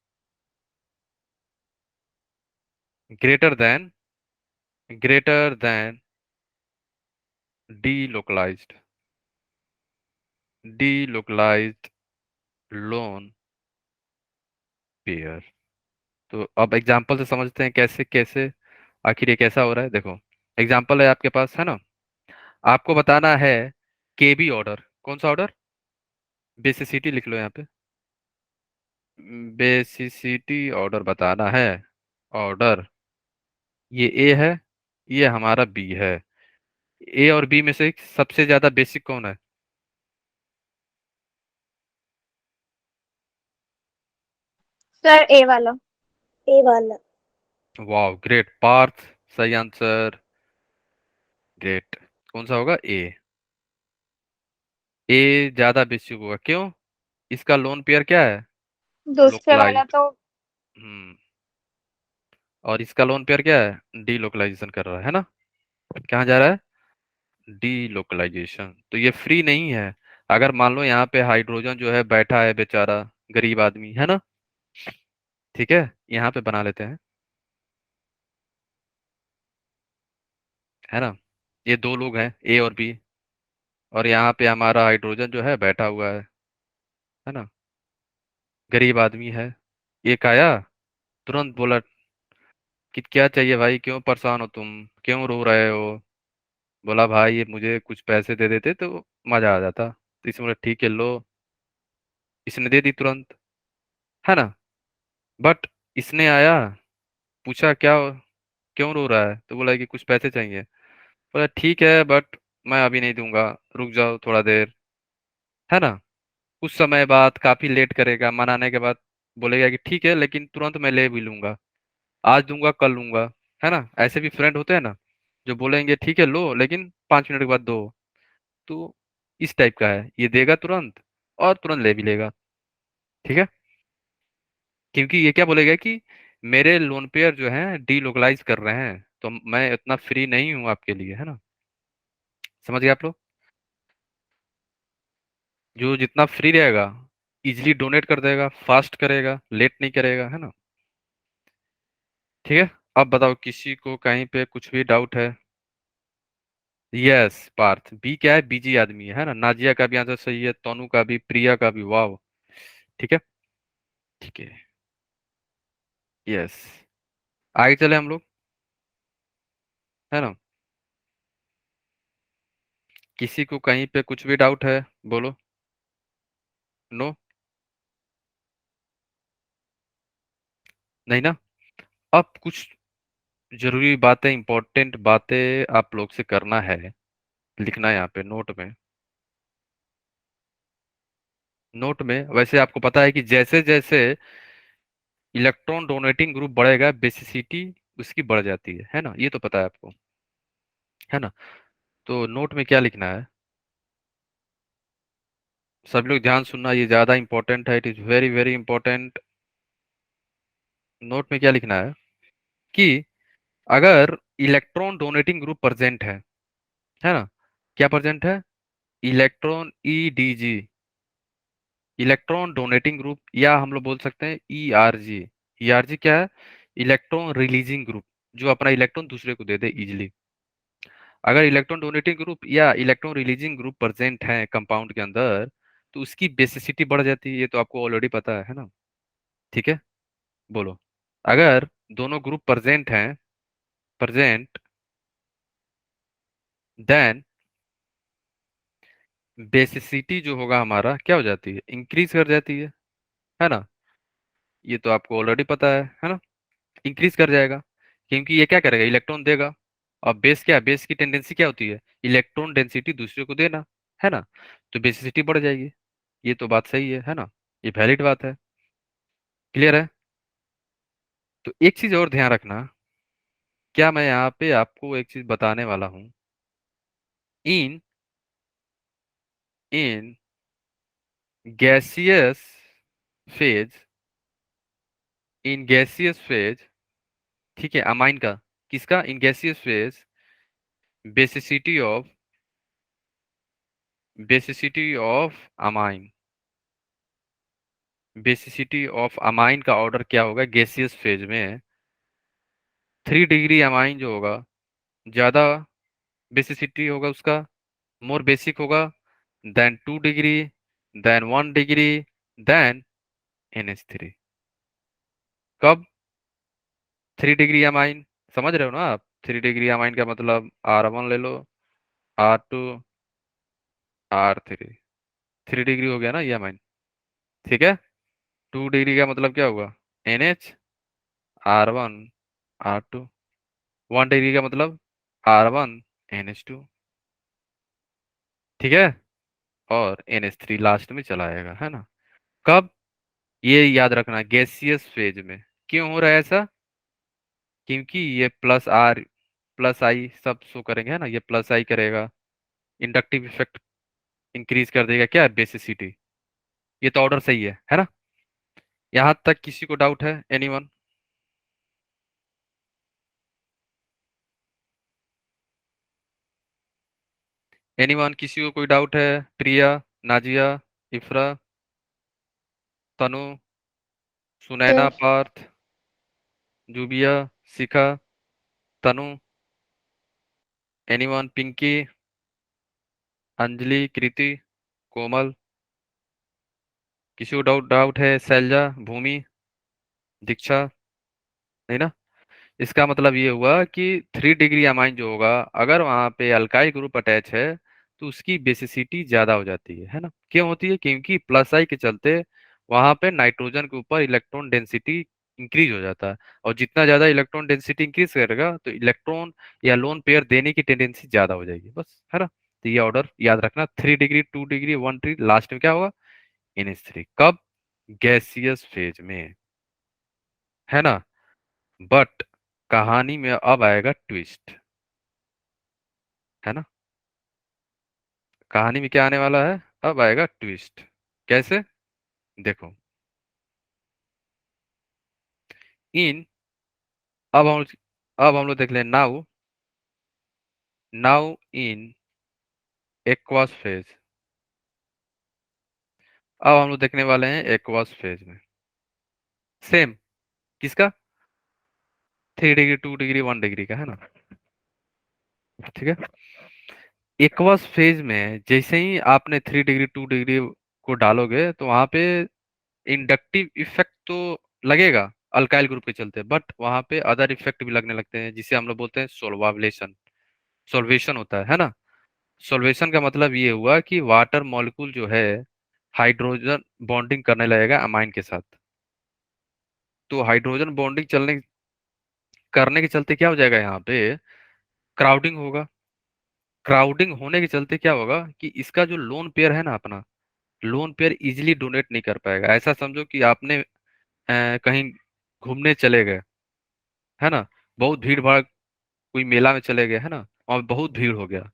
greater than greater than delocalized delocalized loan pair. तो अब एग्जांपल से समझते हैं कैसे कैसे आखिर ये कैसा हो रहा है। देखो, एग्जांपल है आपके पास, है ना, आपको बताना है केबी ऑर्डर। कौन सा ऑर्डर? बेसिसिटी लिख लो यहाँ पे। बेसिसिटी ऑर्डर बताना है। ऑर्डर ये ए है, ये हमारा बी है। ए और बी में से सबसे ज्यादा बेसिक कौन है? सर ए वाला। ए वाला। वाह, ग्रेट पार्थ, सही आंसर, ग्रेट। कौन सा होगा? ए। ए ज्यादा बेसिक होगा, क्यों? इसका लोन पेयर क्या है? दूसरे वाला लोकलाइज्ड। तो हम्म। और इसका लोन पेयर क्या है? डीलोकलाइजेशन कर रहा है ना? कहाँ जा रहा है? डीलोकलाइजेशन। तो ये फ्री नहीं है। अगर मान लो यहाँ पे हाइड्रोजन जो है बैठा है बेचारा, गरीब आदमी है ना, ठीक है, यहाँ पे बना लेते हैं, है ना, ये दो लोग हैं ए और बी, और यहाँ पे हमारा हाइड्रोजन जो है बैठा हुआ है ना, गरीब आदमी है। एक आया, तुरंत बोला कि क्या चाहिए भाई, क्यों परेशान हो तुम, क्यों रो रहे हो? बोला भाई ये मुझे कुछ पैसे दे देते तो मजा आ जाता। तो इसने बोला ठीक है लो, इसने दे दी तुरंत, है ना। बट इसने आया, पूछा क्या, क्यों रो रहा है, तो बोला कि कुछ पैसे चाहिए। बोला ठीक है बट मैं अभी नहीं दूंगा, रुक जाओ थोड़ा देर, है ना। कुछ समय बाद काफी लेट करेगा, मनाने के बाद बोलेगा कि ठीक है लेकिन तुरंत मैं ले भी लूंगा, आज दूंगा कल लूंगा, है ना। ऐसे भी फ्रेंड होते हैं ना, जो बोलेंगे ठीक है लो लेकिन 5 मिनट के बाद दो। तो इस टाइप का है, ये देगा तुरंत और तुरंत ले भी लेगा, ठीक है। क्योंकि ये क्या बोलेगा कि मेरे लोन पेयर जो हैं डीलोकलाइज कर रहे हैं, तो मैं इतना फ्री नहीं हूँ आपके लिए, है ना। समझ गए आप लोग? जो जितना फ्री रहेगा इजिली डोनेट कर देगा, फास्ट करेगा, लेट नहीं करेगा, है ना। ठीक है। अब बताओ, किसी को कहीं पे कुछ भी डाउट है? यस पार्थ, बी क्या है? बीजी आदमी है ना। नाजिया का भी आंसर सही है, तोनू का भी, प्रिया का भी, वाह। ठीक है, ठीक है, यस। आगे चले हम लोग, है ना। किसी को कहीं पे कुछ भी डाउट है? बोलो। नो? नहीं ना? अब कुछ जरूरी बातें, इंपॉर्टेंट बातें आप लोग से करना है, लिखना है यहाँ पे नोट में। नोट में वैसे आपको पता है कि जैसे जैसे इलेक्ट्रॉन डोनेटिंग ग्रुप बढ़ेगा बेसिसिटी उसकी बढ़ जाती है ना, ये तो पता है आपको, है ना। तो नोट में क्या लिखना है? सब लोग ध्यान सुनना, ये ज्यादा इंपॉर्टेंट है, it is very very important. Note में क्या लिखना है कि अगर इलेक्ट्रॉन डोनेटिंग ग्रुप प्रेजेंट है ना, क्या प्रेजेंट है? Electron EDG, electron donating group, या हम लोग बोल सकते हैं ईआरजी। ईआरजी क्या है? इलेक्ट्रॉन रिलीजिंग ग्रुप, जो अपना इलेक्ट्रॉन दूसरे को दे दे इजिली। अगर इलेक्ट्रॉन डोनेटिंग ग्रुप या इलेक्ट्रॉन रिलीजिंग ग्रुप प्रेजेंट है कंपाउंड के अंदर, तो उसकी बेसिसिटी बढ़ जाती है, ये तो आपको ऑलरेडी पता है ना। ठीक है, बोलो। अगर दोनों ग्रुप प्रेजेंट देन बेसिसिटी जो होगा हमारा क्या हो जाती है? इंक्रीज कर जाती है ना। ये तो आपको ऑलरेडी पता है ना। इंक्रीज कर जाएगा, क्योंकि ये क्या करेगा, इलेक्ट्रॉन देगा। और बेस क्या है, बेस की टेंडेंसी क्या होती है, इलेक्ट्रॉन डेंसिटी दूसरे को देना, है ना। तो बेसिसिटी बढ़ जाएगी। ये तो बात सही है ना। ये वैलिड बात है। क्लियर है। तो एक चीज और ध्यान रखना, क्या मैं यहाँ पे आपको एक चीज बताने वाला हूँ। In in gaseous phase, in gaseous phase, ठीक है, अमाइन का, किसका, in gaseous phase, basicity of basicity of amine, basicity of amine का ऑर्डर क्या होगा गैसियस फेज में, 3 डिग्री अमाइन जो होगा, ज्यादा बेसिसिटी होगा उसका, मोर बेसिक होगा then 2 degree, then 1 degree, then NH3। कब, 3 डिग्री अमाइन, समझ रहे हो ना आप। 3 डिग्री अमाइन का मतलब R1 ले लो, R2, R3, 3 डिग्री हो गया ना ये अमाइन, ठीक है। 2 डिग्री का मतलब क्या होगा, NH, R1, R2, 1 डिग्री का मतलब R1, NH2, ठीक है। और NH3 लास्ट में चला आएगा, है ना। कब, ये याद रखना, गैसियस फेज में। क्यों हो रहा है ऐसा, क्योंकि ये प्लस आर प्लस आई सब शो करेंगे, है ना, ये प्लस आई करेगा, इंडक्टिव इफेक्ट इंक्रीज कर देगा, क्या है, बेसिसिटी। ये तो ऑर्डर सही है ना। यहाँ तक किसी को डाउट है, एनीवन, एनीवन, किसी को कोई डाउट है, प्रिया, नाजिया, इफ्रा, तनु, सुनैना, सर पार्थ, जूबिया, शिखा, तनु, एनीवन, पिंकी, अंजलि, कृति, कोमल, किसी को डाउट डाउट है, शैलजा, भूमि, दीक्षा, नहीं ना। इसका मतलब ये हुआ कि 3 डिग्री अमाइन जो होगा, अगर वहां पे अल्काइल ग्रुप अटैच है तो उसकी बेसिसिटी ज्यादा हो जाती है ना। क्यों होती है, क्योंकि प्लस आई के चलते वहां पे नाइट्रोजन के ऊपर इलेक्ट्रॉन डेंसिटी इंक्रीज हो जाता है। और जितना ज्यादा इलेक्ट्रॉन डेंसिटी इंक्रीज करेगा तो इलेक्ट्रॉन या लोन पेयर देने की टेंडेंसी ज्यादा हो जाएगी, बस, है ना। तो ये ऑर्डर याद रखना, 3 डिग्री, 2 डिग्री, 1 डिग्री, लास्ट में क्या होगा, NH3। कब, गैसियस फेज में, है ना। बट कहानी में अब आएगा ट्विस्ट, है ना। कहानी में क्या आने वाला है, अब आएगा ट्विस्ट। कैसे, देखो। इन अब हम अब हम लोग देख लें, now now in aqueous phase. अब हम लोग देखने वाले हैं एक्वास फेज में, सेम, किसका, 3 डिग्री, 2 डिग्री, 1 डिग्री का, है ना, ठीक है। एक्वास फेज में जैसे ही आपने 3 डिग्री, 2 डिग्री को डालोगे तो वहां पे इंडक्टिव इफेक्ट तो लगेगा अल्काइल ग्रुप के चलते, बट वहां पे अदर इफेक्ट भी लगने लगते हैं, जिसे हम लोग बोलते हैं सोलवाबलेशन, सॉल्वेशन होता है ना। सॉल्वेशन का मतलब ये हुआ कि वाटर मॉलिक्यूल जो है हाइड्रोजन बॉन्डिंग करने लगेगा अमाइन के साथ। तो हाइड्रोजन बॉन्डिंग चलने करने के चलते क्या हो जाएगा, यहाँ पे क्राउडिंग होगा। क्राउडिंग होने के चलते क्या होगा कि इसका जो लोन पेयर है ना, अपना लोन पेयर इजिली डोनेट नहीं कर पाएगा। ऐसा समझो कि आपने कहीं घूमने चले गए, है ना, बहुत भीड़ भाड़, कोई मेला में चले गए, है ना, और बहुत भीड़ हो गया,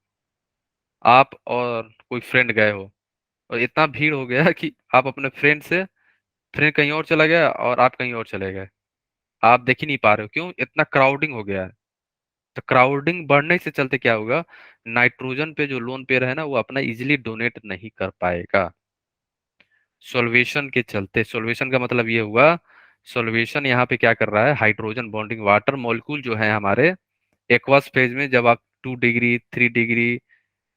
आप और कोई फ्रेंड गए हो, और इतना भीड़ हो गया कि आप अपने फ्रेंड कहीं और चला गया और आप कहीं और चले गए, आप देख ही नहीं पा रहे हो, क्यों, इतना क्राउडिंग हो गया है। तो क्राउडिंग बढ़ने से चलते क्या होगा, नाइट्रोजन पे जो लोन पेयर है ना वो अपना इजिली डोनेट नहीं कर पाएगा। सॉल्वेशन के चलते, सॉल्वेशन का मतलब ये हुआ, सॉल्वेशन यहाँ पे क्या कर रहा है, हाइड्रोजन बॉन्डिंग वाटर मॉलिक्यूल जो है हमारे एक्वस फेज में, जब आप 2 डिग्री, 3 डिग्री,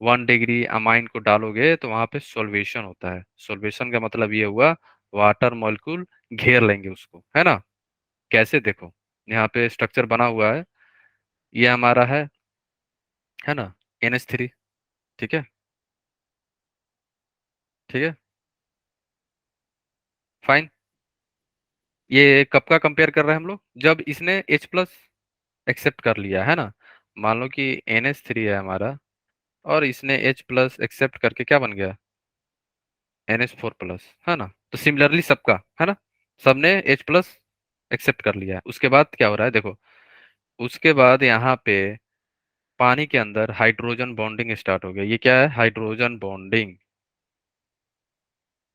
1 डिग्री अमाइन को डालोगे तो वहां पे सॉल्वेशन होता है। सॉल्वेशन का मतलब ये हुआ, वाटर मॉलिक्यूल घेर लेंगे उसको, है ना। कैसे, देखो, यहाँ पे स्ट्रक्चर बना हुआ है, ये हमारा है ना, NH3, ठीक है, ठीक है, फाइन। ये कब का कंपेयर कर रहे हैं हम लोग, जब इसने H प्लस एक्सेप्ट कर लिया है ना। मान लो कि NH3 है हमारा, और इसने H प्लस एक्सेप्ट करके क्या बन गया, NH4 प्लस, है ना। तो सिमिलरली सबका, है ना, सबने H प्लस एक्सेप्ट कर लिया है। उसके बाद क्या हो रहा है देखो, उसके बाद यहाँ पे पानी के अंदर हाइड्रोजन बॉन्डिंग स्टार्ट हो गया। ये क्या है, हाइड्रोजन बॉन्डिंग,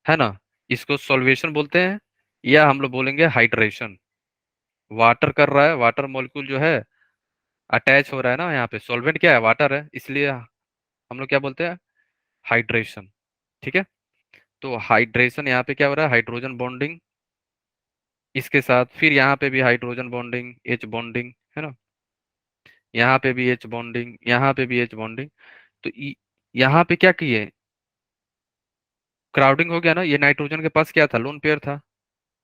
है ना। इसको सॉल्वेशन बोलते हैं, या हम लोग बोलेंगे हाइड्रेशन। वाटर कर रहा है, वाटर मॉलिक्यूल जो है अटैच हो रहा है ना, यहाँ पे सॉल्वेंट क्या है, वाटर है, इसलिए हम लोग क्या बोलते हैं, हाइड्रेशन। ठीक है। तो हाइड्रेशन यहाँ पे क्या हो रहा है, हाइड्रोजन बॉन्डिंग, इसके साथ फिर यहाँ पे भी हाइड्रोजन बॉन्डिंग, एच बॉन्डिंग, है ना। यहाँ पे भी एच बॉन्डिंग, यहाँ पे भी एच बॉन्डिंग। तो यहाँ पे क्या किए, क्राउडिंग हो गया ना। ये नाइट्रोजन के पास क्या था, लोन पेयर था।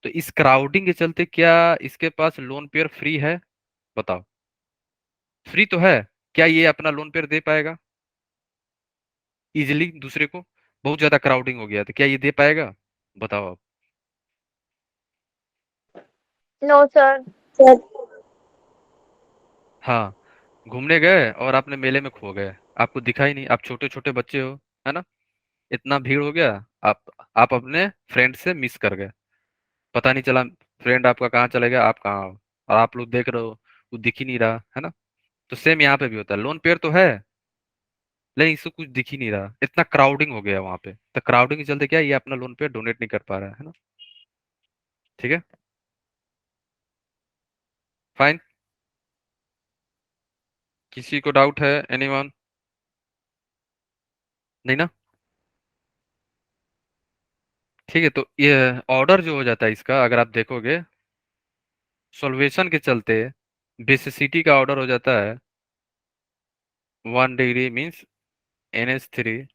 तो इस क्राउडिंग के चलते क्या इसके पास लोन पेयर फ्री है, बताओ। फ्री तो है, क्या ये अपना लोन पेयर दे पाएगा इजिली दूसरे को, बहुत ज्यादा क्राउडिंग हो गया तो क्या ये दे पाएगा, बताओ आप। No sir. सर। हाँ, घूमने गए और आपने मेले में खो गए, आपको दिखा ही नहीं, आप छोटे छोटे बच्चे हो, है ना। इतना भीड़ हो गया, आप आप अपने फ्रेंड से मिस कर गए, पता नहीं चला फ्रेंड आपका कहाँ चले गया, आप कहाँ हो, और आप लोग देख रहे हो वो दिख ही नहीं रहा, है ना। तो सेम यहाँ पे भी होता है, लोन पेयर तो है लेकिन इसको कुछ दिख ही नहीं रहा, इतना क्राउडिंग हो गया वहां पे। तो क्राउडिंग के चलते क्या ये अपना लोन पेयर डोनेट नहीं कर पा रहा है ना। ठीक है, फाइन। किसी को डाउट है, एनीवन? नहीं ना। ठीक है, तो ये ऑर्डर जो हो जाता है इसका, अगर आप देखोगे सॉल्वेशन के चलते बेसिसिटी का ऑर्डर हो जाता है 1 degree means NH3,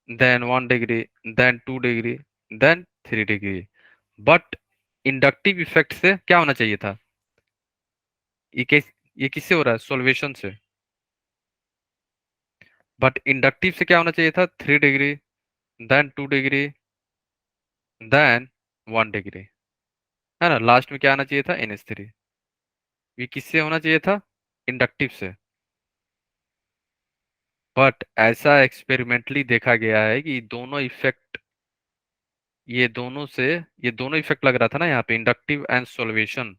then 1 degree, then 2 degree, then 3 degree. But inductive effect से क्या होना चाहिए था, ये किस ये किससे हो रहा है, सॉल्वेशन से। बट इंडक्टिव से क्या होना चाहिए था, 3 degree, then 2 degree, then 1 degree, है ना। लास्ट में क्या आना चाहिए था, NH3। ये किससे होना चाहिए था, इंडक्टिव से। बट ऐसा एक्सपेरिमेंटली देखा गया है कि दोनों इफेक्ट, ये दोनों इफेक्ट लग रहा था ना यहाँ पे, इंडक्टिव एंड सॉल्वेशन।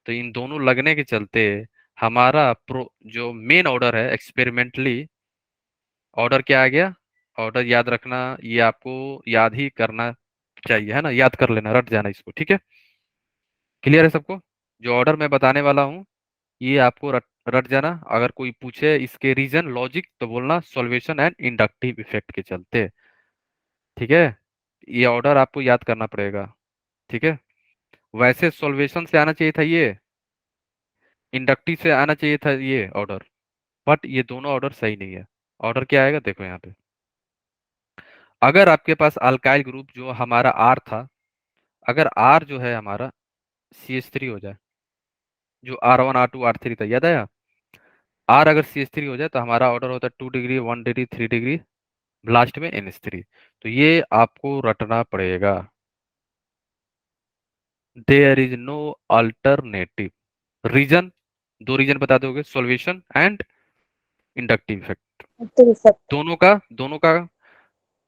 तो इन दोनों लगने के चलते हमारा प्रो जो मेन ऑर्डर है एक्सपेरिमेंटली, ऑर्डर क्या आ गया, ऑर्डर याद रखना, ये आपको याद ही करना चाहिए, है ना, याद कर लेना, रट जाना इसको, ठीक है। क्लियर है सबको, जो ऑर्डर मैं बताने वाला हूँ ये आपको रट रट जाना। अगर कोई पूछे इसके रीजन लॉजिक तो बोलना सॉल्वेशन एंड इंडक्टिव इफेक्ट के चलते, ठीक है। ये ऑर्डर आपको याद करना पड़ेगा, ठीक है। वैसे सॉल्वेशन से आना चाहिए था ये, इंडक्टिव से आना चाहिए था ये ऑर्डर, बट ये दोनों ऑर्डर सही नहीं है। ऑर्डर क्या आएगा देखो यहाँ पे, अगर आपके पास अल्काइल ग्रुप जो हमारा R था, अगर R जो है हमारा CH3 हो जाए, जो R1 R2 R3 था, याद आया। R अगर CH3 हो जाए तो हमारा ऑर्डर होता है 2 डिग्री, 1 डिग्री, 3 डिग्री, लास्ट में NH3। तो ये आपको रटना पड़ेगा, there is no alternative reason. दो रीजन बता दोगे, सॉल्वेशन एंड इंडक्टिव इफेक्ट, तो सर। दोनों का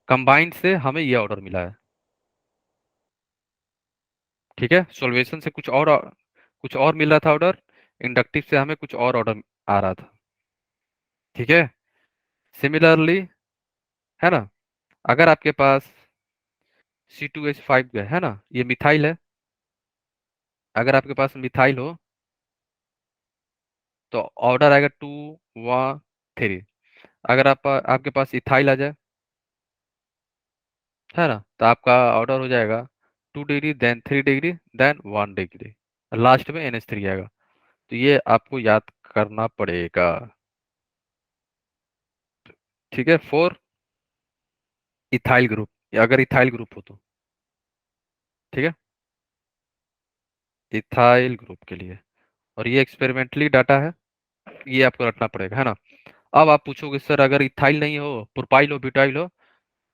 कंबाइंड से हमें ये ऑर्डर मिला है, ठीक है। सॉल्वेशन से कुछ और मिल रहा था ऑर्डर, इंडक्टिव से हमें कुछ और ऑर्डर आ रहा था, ठीक है। सिमिलरली, है ना, अगर आपके पास C2H5 है ना, ये मिथाइल है, अगर आपके पास मिथाइल हो तो ऑर्डर आएगा 2 1 3। अगर आपके पास इथाइल आ जाए, है ना, तो आपका ऑर्डर हो जाएगा 2 degree, then 3 degree, then 1 degree, last में NH3 आएगा। तो ये आपको याद करना पड़ेगा, ठीक है, फॉर इथाइल ग्रुप, अगर इथाइल ग्रुप हो तो, ठीक है, इथाइल ग्रुप के लिए। और ये एक्सपेरिमेंटली डाटा है, ये आपको रखना पड़ेगा, है ना। अब आप पूछोगे सर अगर इथाइल नहीं हो, प्रोपाइल हो, ब्यूटाइल हो,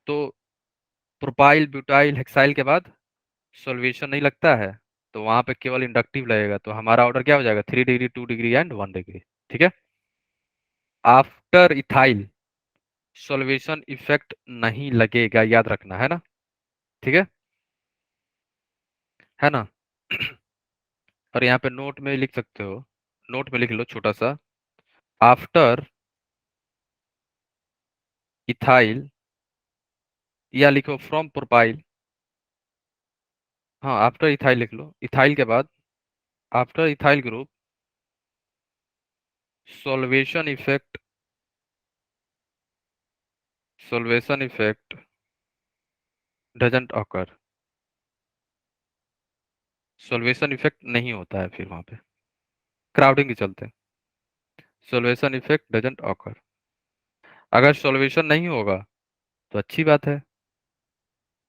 तो प्रोपाइल ब्यूटाइल हेक्साइल के बाद सॉल्वेशन नहीं लगता है, तो वहां पे केवल इंडक्टिव लगेगा, तो हमारा ऑर्डर क्या हो जाएगा, 3 डिग्री, 2 डिग्री एंड 1 डिग्री। ठीक है। आफ्टर इथाइल सॉल्वेशन इफेक्ट नहीं लगेगा, याद रखना है ना। ठीक है ना। और यहाँ पे नोट में लिख सकते हो, नोट में लिख लो छोटा सा, आफ्टर इथाइल, या लिखो फ्रॉम प्रोपाइल। हाँ, आफ्टर इथाइल लिख लो, इथाइल के बाद after ethyl group solvation effect, solvation effect doesn't occur, solvation effect नहीं होता है फिर वहां पे, क्राउडिंग के चलते सॉल्वेशन इफेक्ट डजंट ऑकर। अगर सॉल्वेशन नहीं होगा तो अच्छी बात है,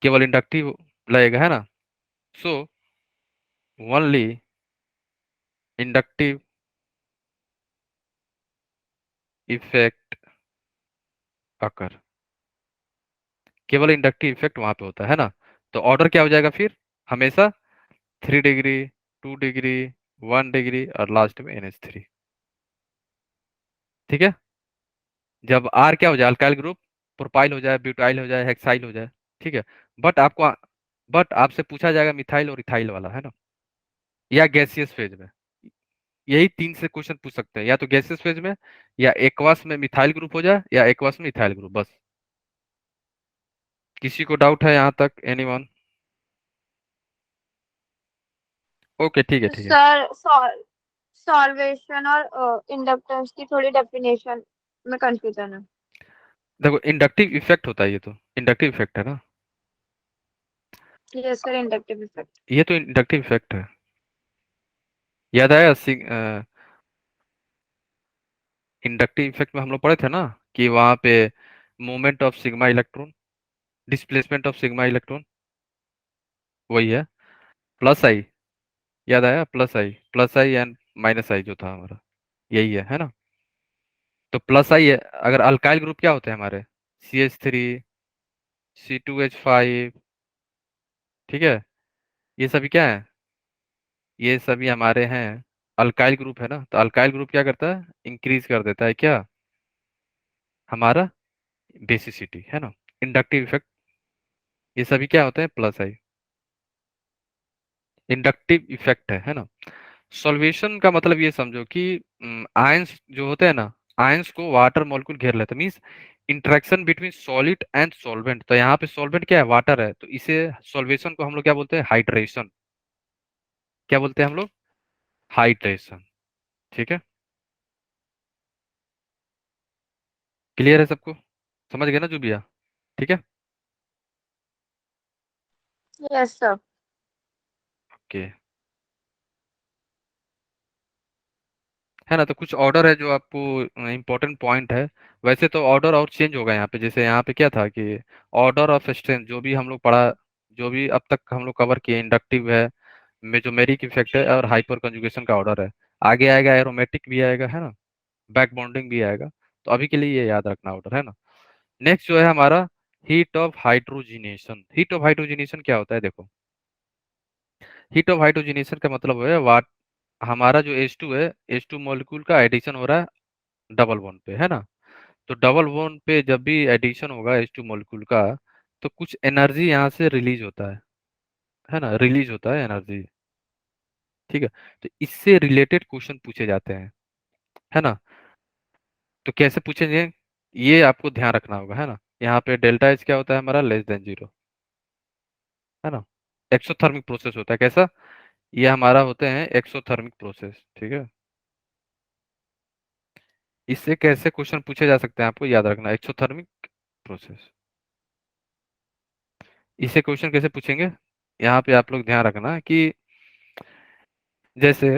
केवल इंडक्टिव लगेगा, है ना। सो ओनली इंडक्टिव इफेक्ट अकर, केवल इंडक्टिव इफेक्ट वहां पे होता है ना। तो ऑर्डर क्या हो जाएगा फिर, हमेशा 3 डिग्री, 2 डिग्री, 1 डिग्री और लास्ट में NH3। ठीक है। जब आर क्या हो जाए, अल्काइल ग्रुप, प्रोपाइल हो जाए, ब्यूटाइल हो जाए, हेक्साइल हो जाए। ठीक है। बट आपको बट आपसे पूछा जाएगा मिथाइल और इथाइल वाला, है ना, या गैसियस फेज में। यही 3 से क्वेश्चन पूछ सकते हैं, या तो गैसियस फेज में, या एक्वस में मिथाइल ग्रुप हो जाए, या एक्वस में इथाइल ग्रुप, बस। किसी को डाउट है यहाँ तक, एनीवन? ओके, ठीक है, तो ठीक है। सर सॉल्वेशन और इंडक्टेंस की थोड़ी डेफिनेशन में कंफ्यूजन है। देखो, इंडक्टिव इफेक्ट होता है, ये तो इंडक्टिव इफेक्ट है ना, यस सर, इंडक्टिव इफेक्ट। ये तो इंडक्टिव इफेक्ट है। याद आया, इंडक्टिव इफेक्ट में हम लोग पढ़े थे ना, कि वहां पे movement of sigma electron, displacement of sigma electron, वही है, प्लस आई। याद आया, प्लस आई एंड माइनस आई जो था हमारा, यही है ना। तो प्लस आई है, अगर अल्काइल ग्रुप क्या होते हैं हमारे, CH3, C2H5। ठीक है। ये सभी क्या है, ये सभी हमारे हैं अल्काइल ग्रुप, है ना। तो अल्काइल ग्रुप क्या करता है, इंक्रीज कर देता है क्या, हमारा बेसिसिटी, है ना। इंडक्टिव इफेक्ट, ये सभी क्या होते हैं, प्लस आई, इंडक्टिव इफेक्ट है ना। सॉल्वेशन का मतलब ये समझो कि आयंस जो होते हैं ना, आयंस को वाटर मॉलिक्यूल घेर लेते हैं, means interaction between solid and solvent. तो यहाँ पे सॉल्वेंट क्या है, वाटर है, तो इसे सॉल्वेशन को हम लोग क्या बोलते हैं, हाइड्रेशन। क्या बोलते हैं हम लोग, हाइड्रेशन। ठीक है। क्लियर है सबको, समझ गए ना जुबिया? ठीक है। Yes sir. ओके, है ना। तो कुछ ऑर्डर है जो आपको इम्पोर्टेंट पॉइंट है। वैसे तो ऑर्डर और चेंज होगा यहाँ पे, जैसे यहाँ पे क्या था कि ऑर्डर ऑफ स्ट्रेंथ, जो भी हम लोग पढ़ा, जो भी अब तक हम लोग कवर किए, इंडक्टिव है, मेजोमेरिक इफेक्ट है, और हाइपर कंजुगेशन का ऑर्डर है। आगे आएगा एरोमेटिक भी आएगा, है ना, बैक बॉन्डिंग भी आएगा। तो अभी के लिए ये याद रखना ऑर्डर, है ना। नेक्स्ट जो है हमारा, heat of hydrogenation. Heat of hydrogenation क्या होता है, देखो, हीट ऑफ हाइड्रोजिनेशन का मतलब है वाट, हमारा जो H2 है, H2 मॉलिक्यूल का एडिशन हो रहा है डबल बॉन्ड पे, है ना। तो डबल बॉन्ड पे जब भी एडिशन होगा H2 मॉलिक्यूल का, तो कुछ एनर्जी यहाँ से रिलीज होता है ना, रिलीज होता है एनर्जी। ठीक है। तो इससे रिलेटेड क्वेश्चन पूछे जाते हैं, है ना। तो कैसे पूछेंगे, ये आपको ध्यान रखना होगा, है ना। यहाँ पे डेल्टा H क्या होता है हमारा, लेस देन 0, है ना। एक्सोथर्मिक प्रोसेस होता है, कैसा, ये हमारा होते हैं एक्सोथर्मिक प्रोसेस। ठीक है। इससे कैसे क्वेश्चन पूछे जा सकते हैं, आपको याद रखना, एक्सोथर्मिक प्रोसेस, इससे क्वेश्चन कैसे पूछेंगे, यहाँ पे आप लोग ध्यान रखना कि जैसे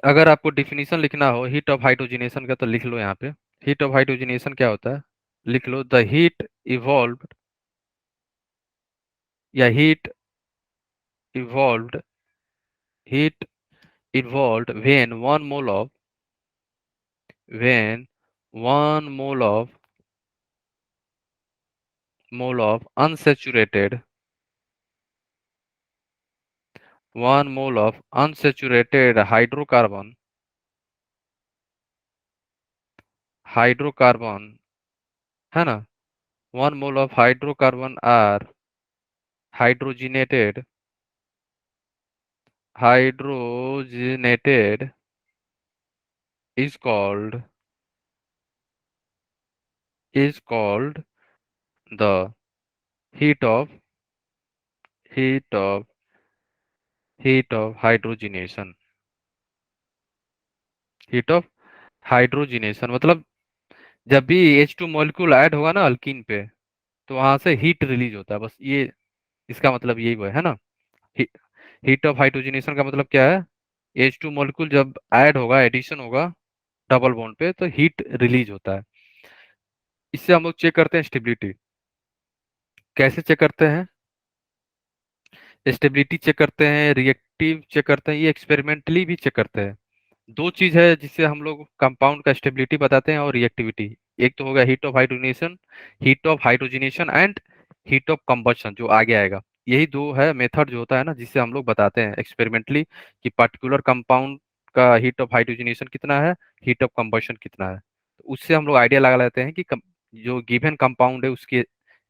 अगर आपको डिफिनीशन लिखना हो हीट ऑफ हाइड्रोजनेशन का, तो लिख लो यहाँ पे, हीट ऑफ हाइड्रोजनेशन क्या होता है, लिख लो, द हीट इवॉल्व, या evolved heat evolved when 1 mole of unsaturated 1 mole of unsaturated hydrocarbon, है ना, 1 mole of hydrocarbon are hydrogenated hydrogenated is called the heat of heat of heat of hydrogenation heat of hydrogenation मतलब जब भी H2 मॉलिक्यूल ऐड होगा ना अल्कीन पे, तो वहां से हीट रिलीज होता है, बस ये इसका मतलब यही वो है ना। हीट ऑफ हाइड्रोजिनेशन का मतलब क्या है? H2 मॉलिक्यूल जब ऐड होगा, एडिशन होगा डबल बॉन्ड पे, तो हीट रिलीज होता है। इससे हम लोग चेक करते हैं स्टेबिलिटी। कैसे चेक करते हैं? स्टेबिलिटी चेक करते हैं, रिएक्टिव चेक करते हैं, ये एक्सपेरिमेंटली भी चेक करते हैं। दो चीज है जिससे हम लोग कंपाउंड का स्टेबिलिटी बताते हैं और रिएक्टिविटी। एक तो होगा heat of hydrogenation and heat of combustion जो आगे आएगा। यही दो है मेथड जो होता है ना, जिससे हम लोग बताते हैं एक्सपेरिमेंटली कि पर्टिकुलर कंपाउंड का हीट ऑफ हाइड्रोजनेशन कितना है, हीट ऑफ कंबशन कितना है। तो उससे हम लोग आइडिया लगा लेते हैं कि जो गिवन कंपाउंड है उसकी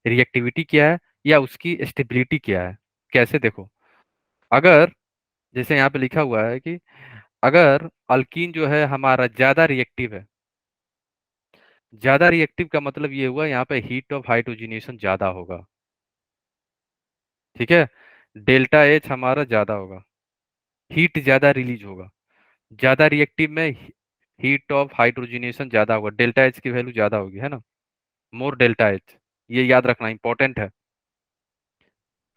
रिएक्टिविटी क्या है या उसकी स्टेबिलिटी क्या है। कैसे देखो, अगर जैसे यहाँ पे लिखा हुआ है कि अगर अल्कीन जो है हमारा ज्यादा रिएक्टिव का मतलब ये हुआ यहाँ पे हीट ऑफ हाइड्रोजनेशन ज्यादा होगा। ठीक है, डेल्टा एच हमारा ज्यादा होगा, हीट ज्यादा रिलीज होगा। ज्यादा रिएक्टिव में हीट ऑफ हाइड्रोजनेशन ज्यादा होगा, डेल्टा एच की वैल्यू ज्यादा होगी, है ना, मोर डेल्टा एच। ये याद रखना इंपॉर्टेंट है।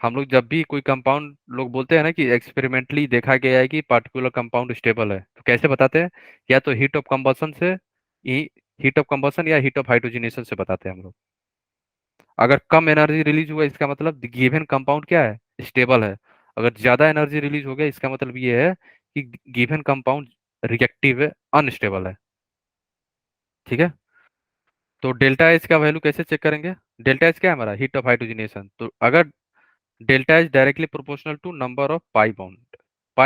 हम लोग जब भी कोई कंपाउंड लोग बोलते हैं ना कि एक्सपेरिमेंटली देखा गया है कि पार्टिकुलर कंपाउंड स्टेबल है, तो कैसे बताते हैं? या तो हीट ऑफ कंबसन या हीट ऑफ हाइड्रोजनेशन से बताते हैं हम लोग। अगर कम एनर्जी रिलीज हुआ इसका मतलब गिवन कंपाउंड क्या है, स्टेबल है। अगर ज्यादा एनर्जी रिलीज हो गया इसका मतलब ये है कि गिवन कंपाउंड रिएक्टिव है, अनस्टेबल है। ठीक है, तो डेल्टा एच का वैल्यू कैसे चेक करेंगे? डेल्टा एच क्या है हमारा? Heat of hydrogenation. तो अगर delta H directly proportional to number of pi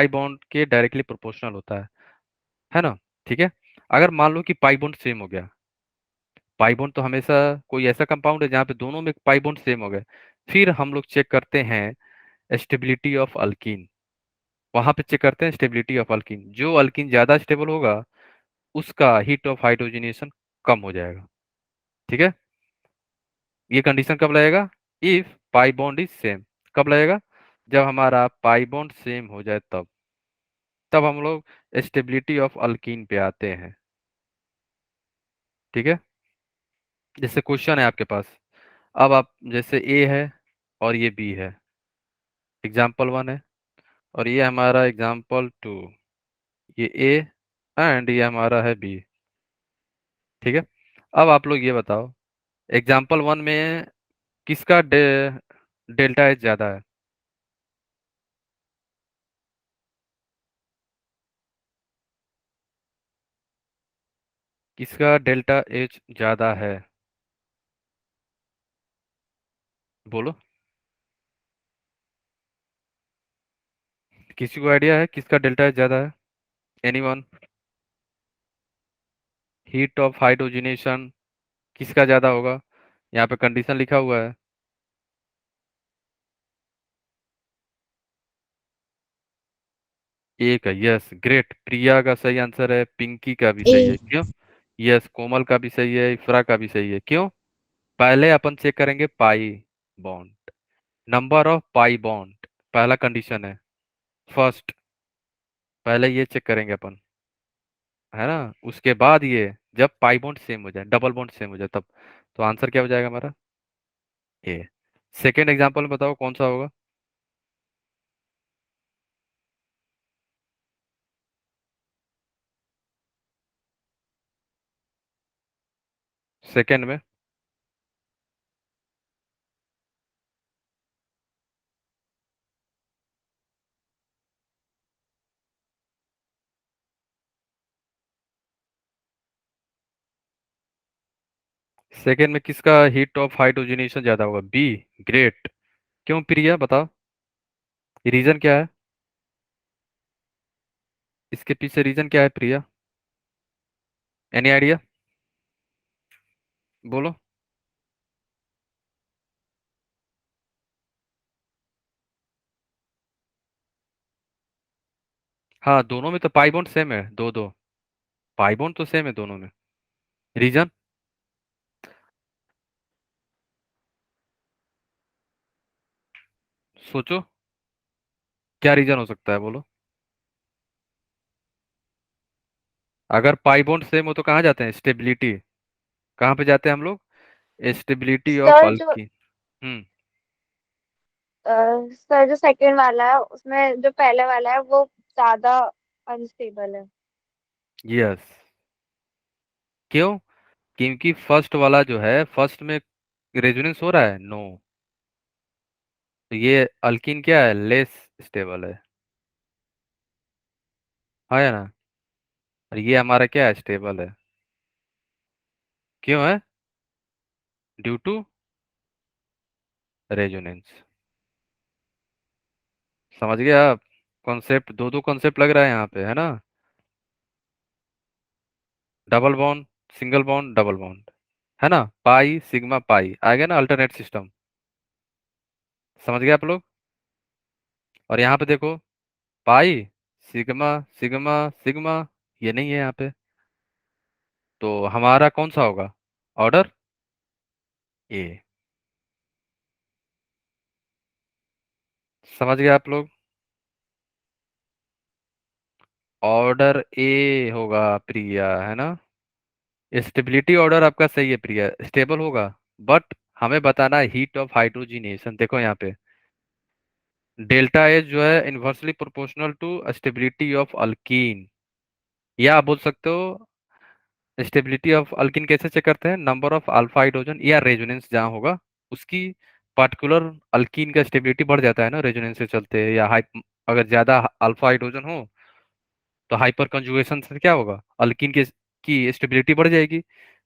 bond के डायरेक्टली प्रोपोर्शनल होता है ना। ठीक है, अगर मान लो कि पाई बॉन्ड सेम हो गया, पाई बॉन्ड तो हमेशा कोई ऐसा कंपाउंड है जहाँ पे दोनों में पाई बॉन्ड सेम हो गए, फिर हम लोग चेक करते हैं स्टेबिलिटी ऑफ अल्कीन। वहां पे चेक करते हैं स्टेबिलिटी ऑफ अल्कीन। जो अल्कीन ज्यादा स्टेबल होगा उसका हीट ऑफ हाइड्रोजनेशन कम हो जाएगा। ठीक है, ये कंडीशन कब लगेगा? If pi bond is same. कब लगेगा? जब हमारा पाई बॉन्ड सेम हो जाए तब हम लोग स्टेबिलिटी ऑफ अल्कीन पे आते हैं। ठीक है, जैसे क्वेश्चन है आपके पास, अब आप जैसे ए है और ये बी है, एग्जाम्पल वन है, और ये हमारा एग्जाम्पल टू, ये ए एंड ये हमारा है बी। ठीक है, अब आप लोग ये बताओ, एग्जाम्पल वन में किसका डेल्टा एच ज्यादा है? किसका डेल्टा एच ज्यादा है? बोलो, किसी को आइडिया है किसका डेल्टा एच ज्यादा है? एनीवन? हीट ऑफ हाइड्रोजनेशन किसका ज्यादा होगा? यहाँ पे कंडीशन लिखा हुआ है। एक है, यस ग्रेट, प्रिया का सही आंसर है, पिंकी का भी ए सही है। क्यों? यस, कोमल का भी सही है, इफ्रा का भी सही है। क्यों? पहले अपन चेक करेंगे pi bond, number of pi bond, पहला कंडीशन है फर्स्ट। पहले ये चेक करेंगे अपन, है ना। उसके बाद ये जब पाई बॉन्ड सेम हो जाए, डबल बॉन्ड सेम हो जाए तब, तो आंसर क्या हो जाएगा हमारा? ए। सेकेंड एग्जांपल बताओ कौन सा होगा? सेकेंड में सेकेंड में किसका हीट ऑफ हाइड्रोजनेशन ज्यादा होगा? बी। ग्रेट। क्यों प्रिया बताओ, रीजन क्या है? इसके पीछे रीजन क्या है प्रिया? Any idea? बोलो। हाँ, दोनों में तो पाई बॉन्ड सेम है, दो दो पाई बॉन्ड तो सेम है दोनों में। रीजन? सोचो, क्या रीजन हो सकता है, बोलो। अगर पाई बॉन्ड सेम हो तो कहाँ जाते हैं? स्टेबिलिटी। कहाँ पे जाते हैं हम लोग? स्टेबिलिटी ऑफ सर जो अल्कीन। हम्म। सर जो सेकंड वाला है उसमें जो पहले वाला है वो ज्यादा अनस्टेबल है। यस। क्यों? क्योंकि फर्स्ट वाला जो है, फर्स्ट में रेजोनेंस हो रहा है, नो। तो ये अल्कीन क्या है? लेस स्टेबल है। हाँ या ना? और ये हमारा क्या है? स्टेबल है। क्यों है? Due to resonance. समझ गए आप? कॉन्सेप्ट, दो दो कॉन्सेप्ट लग रहा है यहाँ पे, है ना? Double bond, single bond, double bond, है ना? पाई सिग्मा पाई आ गया ना, अल्टरनेट सिस्टम। समझ गए आप लोग? और यहाँ पे देखो, पाई सिग्मा सिग्मा सिग्मा, ये नहीं है यहाँ पे। तो हमारा कौन सा होगा ऑर्डर? ए। समझ गए आप लोग? ऑर्डर ए होगा प्रिया, है ना? स्टेबिलिटी ऑर्डर आपका सही है प्रिया, स्टेबल होगा। बट हमें बताना है हीट ऑफ हाइड्रोजिनेशन। देखो यहाँ पे डेल्टा एच जो है inversely proportional to stability of alkene. या आप बोल सकते हो स्टेबिलिटी ऑफ अल्कीन कैसे चेक करते हैं? नंबर ऑफ अल्फा हाइड्रोजन या रेजोनेंस जहाँ होगा उसकी पर्टिकुलर अल्कीन का स्टेबिलिटी बढ़ जाता है ना रेजोनेंस से चलते, या अगर ज्यादा अल्फा हाइड्रोजन हो तो हाइपर कंजुगेशन से क्या होगा? अल्कीन की स्टेबिलिटी बढ़ जाएगी।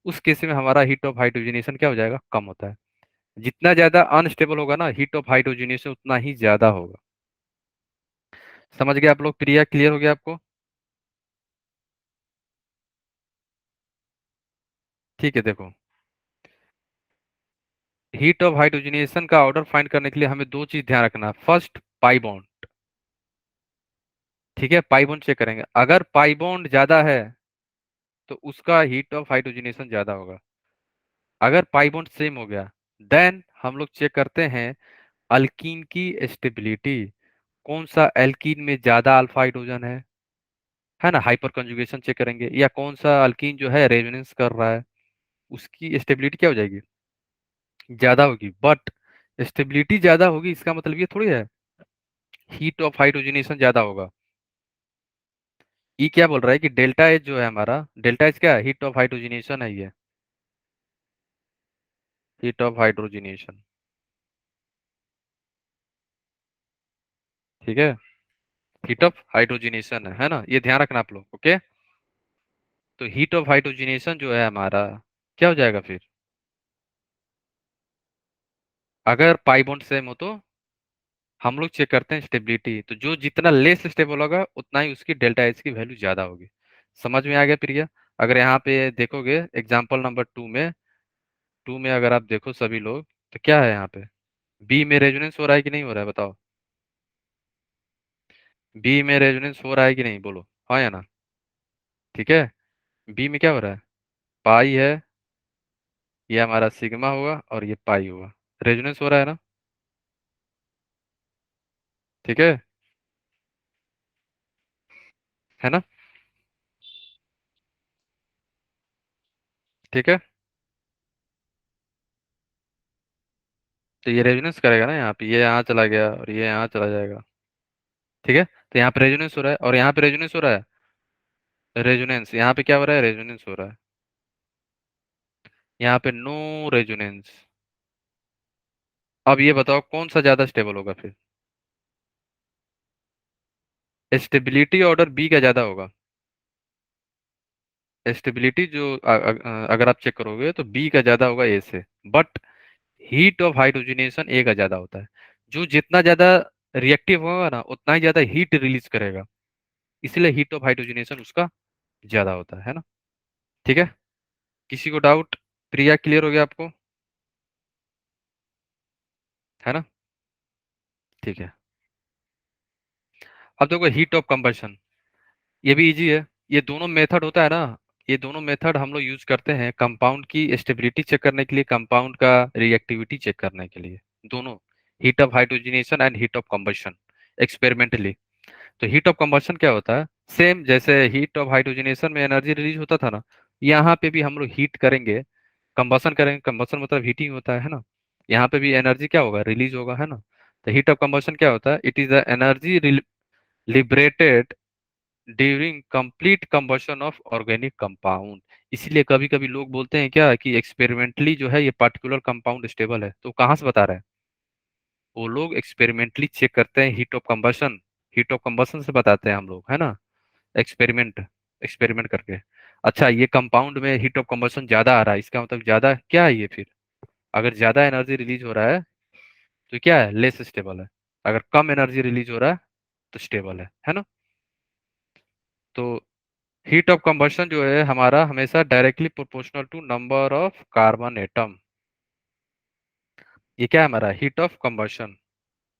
उस केस में हमारा हीट ऑफ हाइड्रोजनेशन क्या हो जाएगा? कम होता है। जितना ज्यादा अनस्टेबल होगा ना हीट ऑफ हाइड्रोजनेशन, उतना ही ज्यादा होगा। समझ गए आप लोग? प्रिया, क्लियर हो गया आपको? ठीक है, देखो, हीट ऑफ हाइड्रोजनेशन का ऑर्डर फाइंड करने के लिए हमें दो चीज ध्यान रखना है। First, pi bond. ठीक है, पाई बॉन्ड चेक करेंगे। अगर पाई बॉन्ड ज्यादा है तो उसका हीट ऑफ हाइड्रोजनेशन ज्यादा होगा। अगर पाई बॉन्ड सेम हो गया, देन हम लोग चेक करते हैं अल्कीन की स्टेबिलिटी। कौन सा एल्कीन में ज्यादा अल्फा हाइड्रोजन है ना? हाइपर कंजुगेशन चेक करेंगे। या कौन सा अल्कीन जो है रेजोनेंस कर रहा है, उसकी स्टेबिलिटी क्या हो जाएगी? ज्यादा होगी। बट स्टेबिलिटी ज्यादा होगी इसका मतलब ये थोड़ी है हीट ऑफ हाइड्रोजनेशन ज्यादा होगा। ये क्या बोल रहा है कि डेल्टा एच जो है हमारा, डेल्टा एच क्या है? हीट ऑफ हाइड्रोजनेशन है ये, हीट ऑफ हाइड्रोजनेशन। ठीक है, हीट ऑफ हाइड्रोजनेशन है ना? ये ध्यान रखना आप लोग, ओके? तो हीट ऑफ हाइड्रोजनेशन जो है हमारा, क्या हो जाएगा फिर? अगर पाई बॉन्ड सेम हो तो हम लोग चेक करते हैं स्टेबिलिटी। तो जो जितना लेस स्टेबल होगा उतना ही उसकी डेल्टा एच की वैल्यू ज्यादा होगी। समझ में आ गया प्रिया? अगर यहाँ पे देखोगे एग्जाम्पल नंबर टू में अगर आप देखो सभी लोग, तो क्या है यहाँ पे? बी में रेजोनेंस हो रहा है कि नहीं हो रहा है, बताओ? बी में रेजोनेंस हो रहा है कि नहीं, बोलो हाँ या ना? ठीक है, बी में क्या हो रहा है? पाई है, ये हमारा सिग्मा होगा और ये पाई होगा। रेजोनेंस हो रहा है ना? ठीक है ना? ठीक है, तो ये रेजोनेंस करेगा ना यहाँ पे, ये यहाँ चला गया और ये यहाँ चला जाएगा। ठीक है, तो यहाँ पे रेजोनेंस हो रहा है और यहाँ पे रेजोनेंस हो रहा है। रेजोनेंस यहाँ पे क्या हो रहा है? रेजोनेंस हो रहा है। यहाँ पे नो रेजोनेंस। अब ये बताओ कौन सा ज्यादा स्टेबल होगा फिर? स्टेबिलिटी ऑर्डर बी का ज्यादा होगा। स्टेबिलिटी जो अगर आप चेक करोगे तो बी का ज्यादा होगा ए से। बट हीट ऑफ हाइड्रोजनेशन ए का ज्यादा होता है। जो जितना ज्यादा रिएक्टिव होगा ना उतना ही ज्यादा हीट रिलीज करेगा। इसलिए हीट ऑफ हाइड्रोजनेशन उसका ज्यादा होता है ना। ठीक है, किसी को डाउट? प्रिया क्लियर हो गया आपको, है ना? ठीक है, अब देखो हीट ऑफ कंबशन, ये भी इजी है। ये दोनों मेथड होता है ना, ये दोनों मेथड हम लोग यूज करते हैं कंपाउंड की स्टेबिलिटी चेक करने के लिए, कंपाउंड का रिएक्टिविटी चेक करने के लिए, दोनों, heat of hydrogenation and heat of combustion experimentally. तो हीट ऑफ कंबशन क्या होता है, सेम जैसे हीट ऑफ हाइड्रोजनेशन में एनर्जी रिलीज होता था ना, यहाँ पे भी हम लोग हीट करेंगे, कंबशन करेंगे, कंबशन मतलब हीटिंग होता है ना, यहाँ पे भी एनर्जी क्या होगा, रिलीज होगा, है ना। तो हीट ऑफ कंबशन क्या होता है, it is the energy liberated during complete combustion of organic compound. इसीलिए कभी कभी लोग बोलते हैं क्या कि एक्सपेरिमेंटली जो है ये पर्टिकुलर कंपाउंड स्टेबल है, तो कहाँ से बता रहे हैं, वो लोग एक्सपेरिमेंटली चेक करते हैं heat of combustion, heat of combustion से बताते हैं हम लोग, है ना, एक्सपेरिमेंट एक्सपेरिमेंट करके। अच्छा, ये कंपाउंड में हीट ऑफ कंबशन ज्यादा आ रहा है, इसका मतलब ज्यादा क्या है ये फिर, अगर ज्यादा एनर्जी रिलीज हो रहा है तो क्या है, लेस स्टेबल है, अगर कम एनर्जी रिलीज हो रहा है तो स्टेबल है ना। तो हीट ऑफ कंबशन जो है हमारा हमेशा directly proportional to number of carbon atom, ये क्या है हमारा heat of combustion.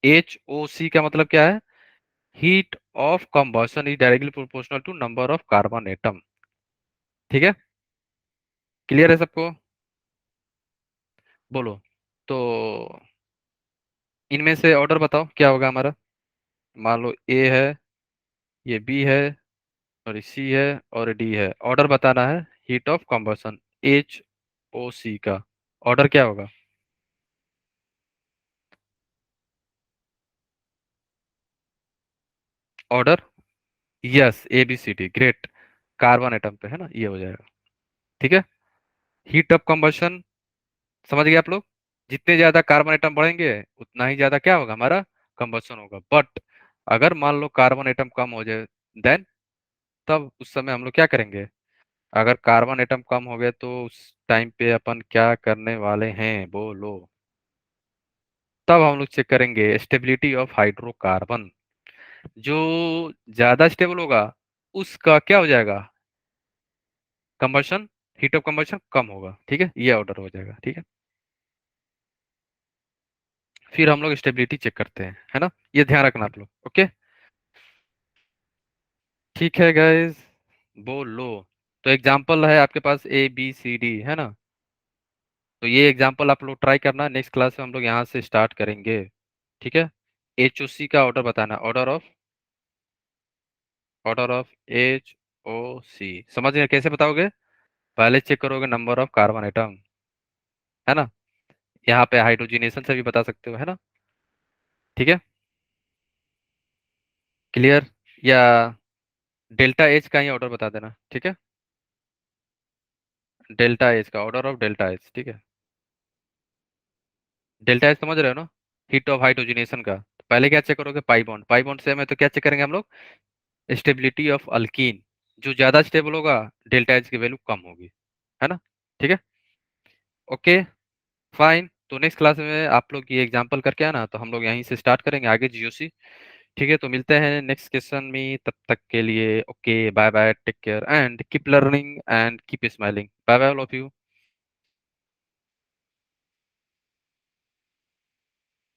H O C का मतलब क्या है, heat of combustion is directly proportional to number of carbon atom. ठीक है, क्लियर है सबको, बोलो। तो इनमें से ऑर्डर बताओ क्या होगा हमारा, मान लो ए है, ये बी है, और सी है, और डी है, ऑर्डर बताना है heat of combustion H O C का, ऑर्डर क्या होगा, order, yes A B C D, great, carbon atom पे है ना, ये हो जाएगा। ठीक है, हीट ऑफ कंबशन समझ गए आप लोग, जितने ज्यादा कार्बन एटम बढ़ेंगे उतना ही ज्यादा क्या होगा हमारा, कंबशन होगा। बट अगर मान लो कार्बन एटम कम हो जाए, देन तब उस समय हम लोग क्या करेंगे, अगर कार्बन एटम कम हो गए तो उस टाइम पे अपन क्या करने वाले हैं बोलो, तब हम लोग चेक करेंगे स्टेबिलिटी ऑफ हाइड्रोकार्बन, जो ज्यादा स्टेबल होगा उसका क्या हो जाएगा, कंबशन, हीट ऑफ कंबशन कम होगा। ठीक है, ये ऑर्डर हो जाएगा। ठीक है, फिर हम लोग स्टेबिलिटी चेक करते हैं, है ना, ये ध्यान रखना आप लोग, ओके। ठीक है गाइस, बोलो। तो एग्जाम्पल है आपके पास ए बी सी डी, है ना, तो ये एग्जाम्पल आप लोग ट्राई करना, नेक्स्ट क्लास में हम लोग यहाँ से स्टार्ट करेंगे। ठीक है, एच ओ सी का ऑर्डर बताना, ऑर्डर ऑफ एच ओ सी, समझ गए कैसे बताओगे, पहले चेक करोगे नंबर ऑफ कार्बन एटम, है ना, यहाँ पे हाइड्रोजनेशन से भी बता सकते हो, है ना। ठीक है, क्लियर, या डेल्टा एच का ही ऑर्डर बता देना, ठीक है, डेल्टा एच का ऑर्डर ऑफ डेल्टा एच, ठीक है, डेल्टा एच समझ रहे हो ना, हीट ऑफ हाइड्रोजनेशन का। तो पहले क्या चेक करोगे, pi bond, pi bond same है तो क्या चेक करेंगे हम लोग, स्टेबिलिटी ऑफ अल्कीन, जो ज्यादा स्टेबल होगा डेल्टा एच की वैल्यू कम होगी, है ना। ठीक है, ओके, फाइन। तो नेक्स्ट क्लास में आप लोग ये एग्जांपल करके आना, तो हम लोग यहीं से स्टार्ट करेंगे आगे जीओसी। ठीक है, तो मिलते हैं नेक्स्ट क्वेश्चन में, तब तक के लिए okay, bye bye, take care and keep learning and keep smiling, bye bye all of you.